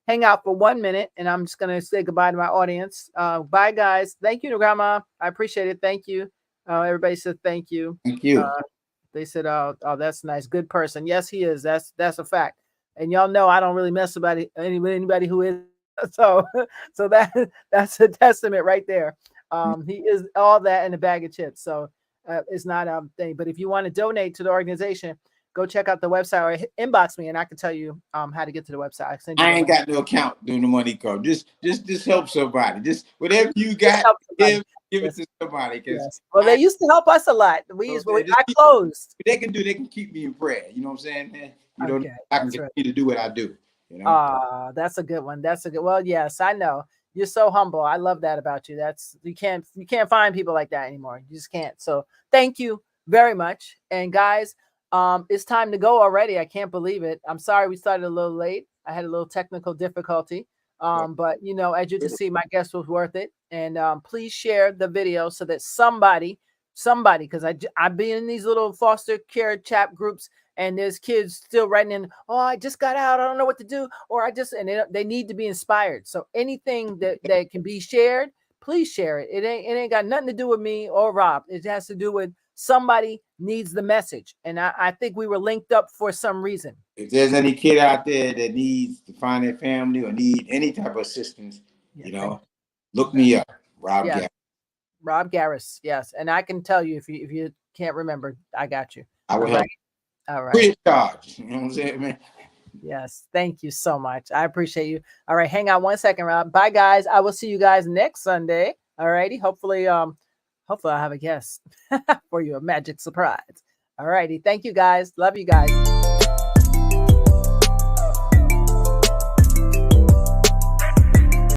hang out for 1 minute, and I'm just going to say goodbye to my audience. Bye, guys. Thank you to Grandma. I appreciate it. Thank you. Everybody said thank you. Thank you. They said, "Oh, that's nice. Good person." Yes, he is. That's a fact. And y'all know I don't really mess with anybody who is. So that's a testament right there. He is all that in a bag of chips. So it's not a thing. But if you want to donate to the organization, go check out the website or inbox me, and I can tell you how to get to the website. I ain't got no account doing the money card. Just help somebody. Just whatever you got, give it to somebody. Yes. Well, they used to help us a lot. I closed. They can keep me in prayer. You know what I'm saying, man? I can continue to do what I do. You know? That's a good one. Well, yes, I know. You're so humble. I love that about you. You can't find people like that anymore. You just can't. So thank you very much. And guys, it's time to go already. I can't believe it. I'm sorry we started a little late. I had a little technical difficulty. But as you can see, my guest was worth it. And please share the video so that somebody, because I've been in these little foster care chat groups, and there's kids still writing in, oh, I just got out, I don't know what to do, or they need to be inspired. So anything that can be shared, please share it. It ain't got nothing to do with me or Rob. It has to do with somebody needs the message. And I think we were linked up for some reason. If there's any kid out there that needs to find their family or need any type of assistance, look me up, Rob Garris. Rob Garris, yes. And I can tell you if you can't remember, I got you. I will help. All right. Free of charge. You know what I'm saying, man? Yes. Thank you so much. I appreciate you. All right. Hang on 1 second, Rob. Bye, guys. I will see you guys next Sunday. All righty. Hopefully I'll have a guest for you, a magic surprise. All righty. Thank you, guys. Love you guys.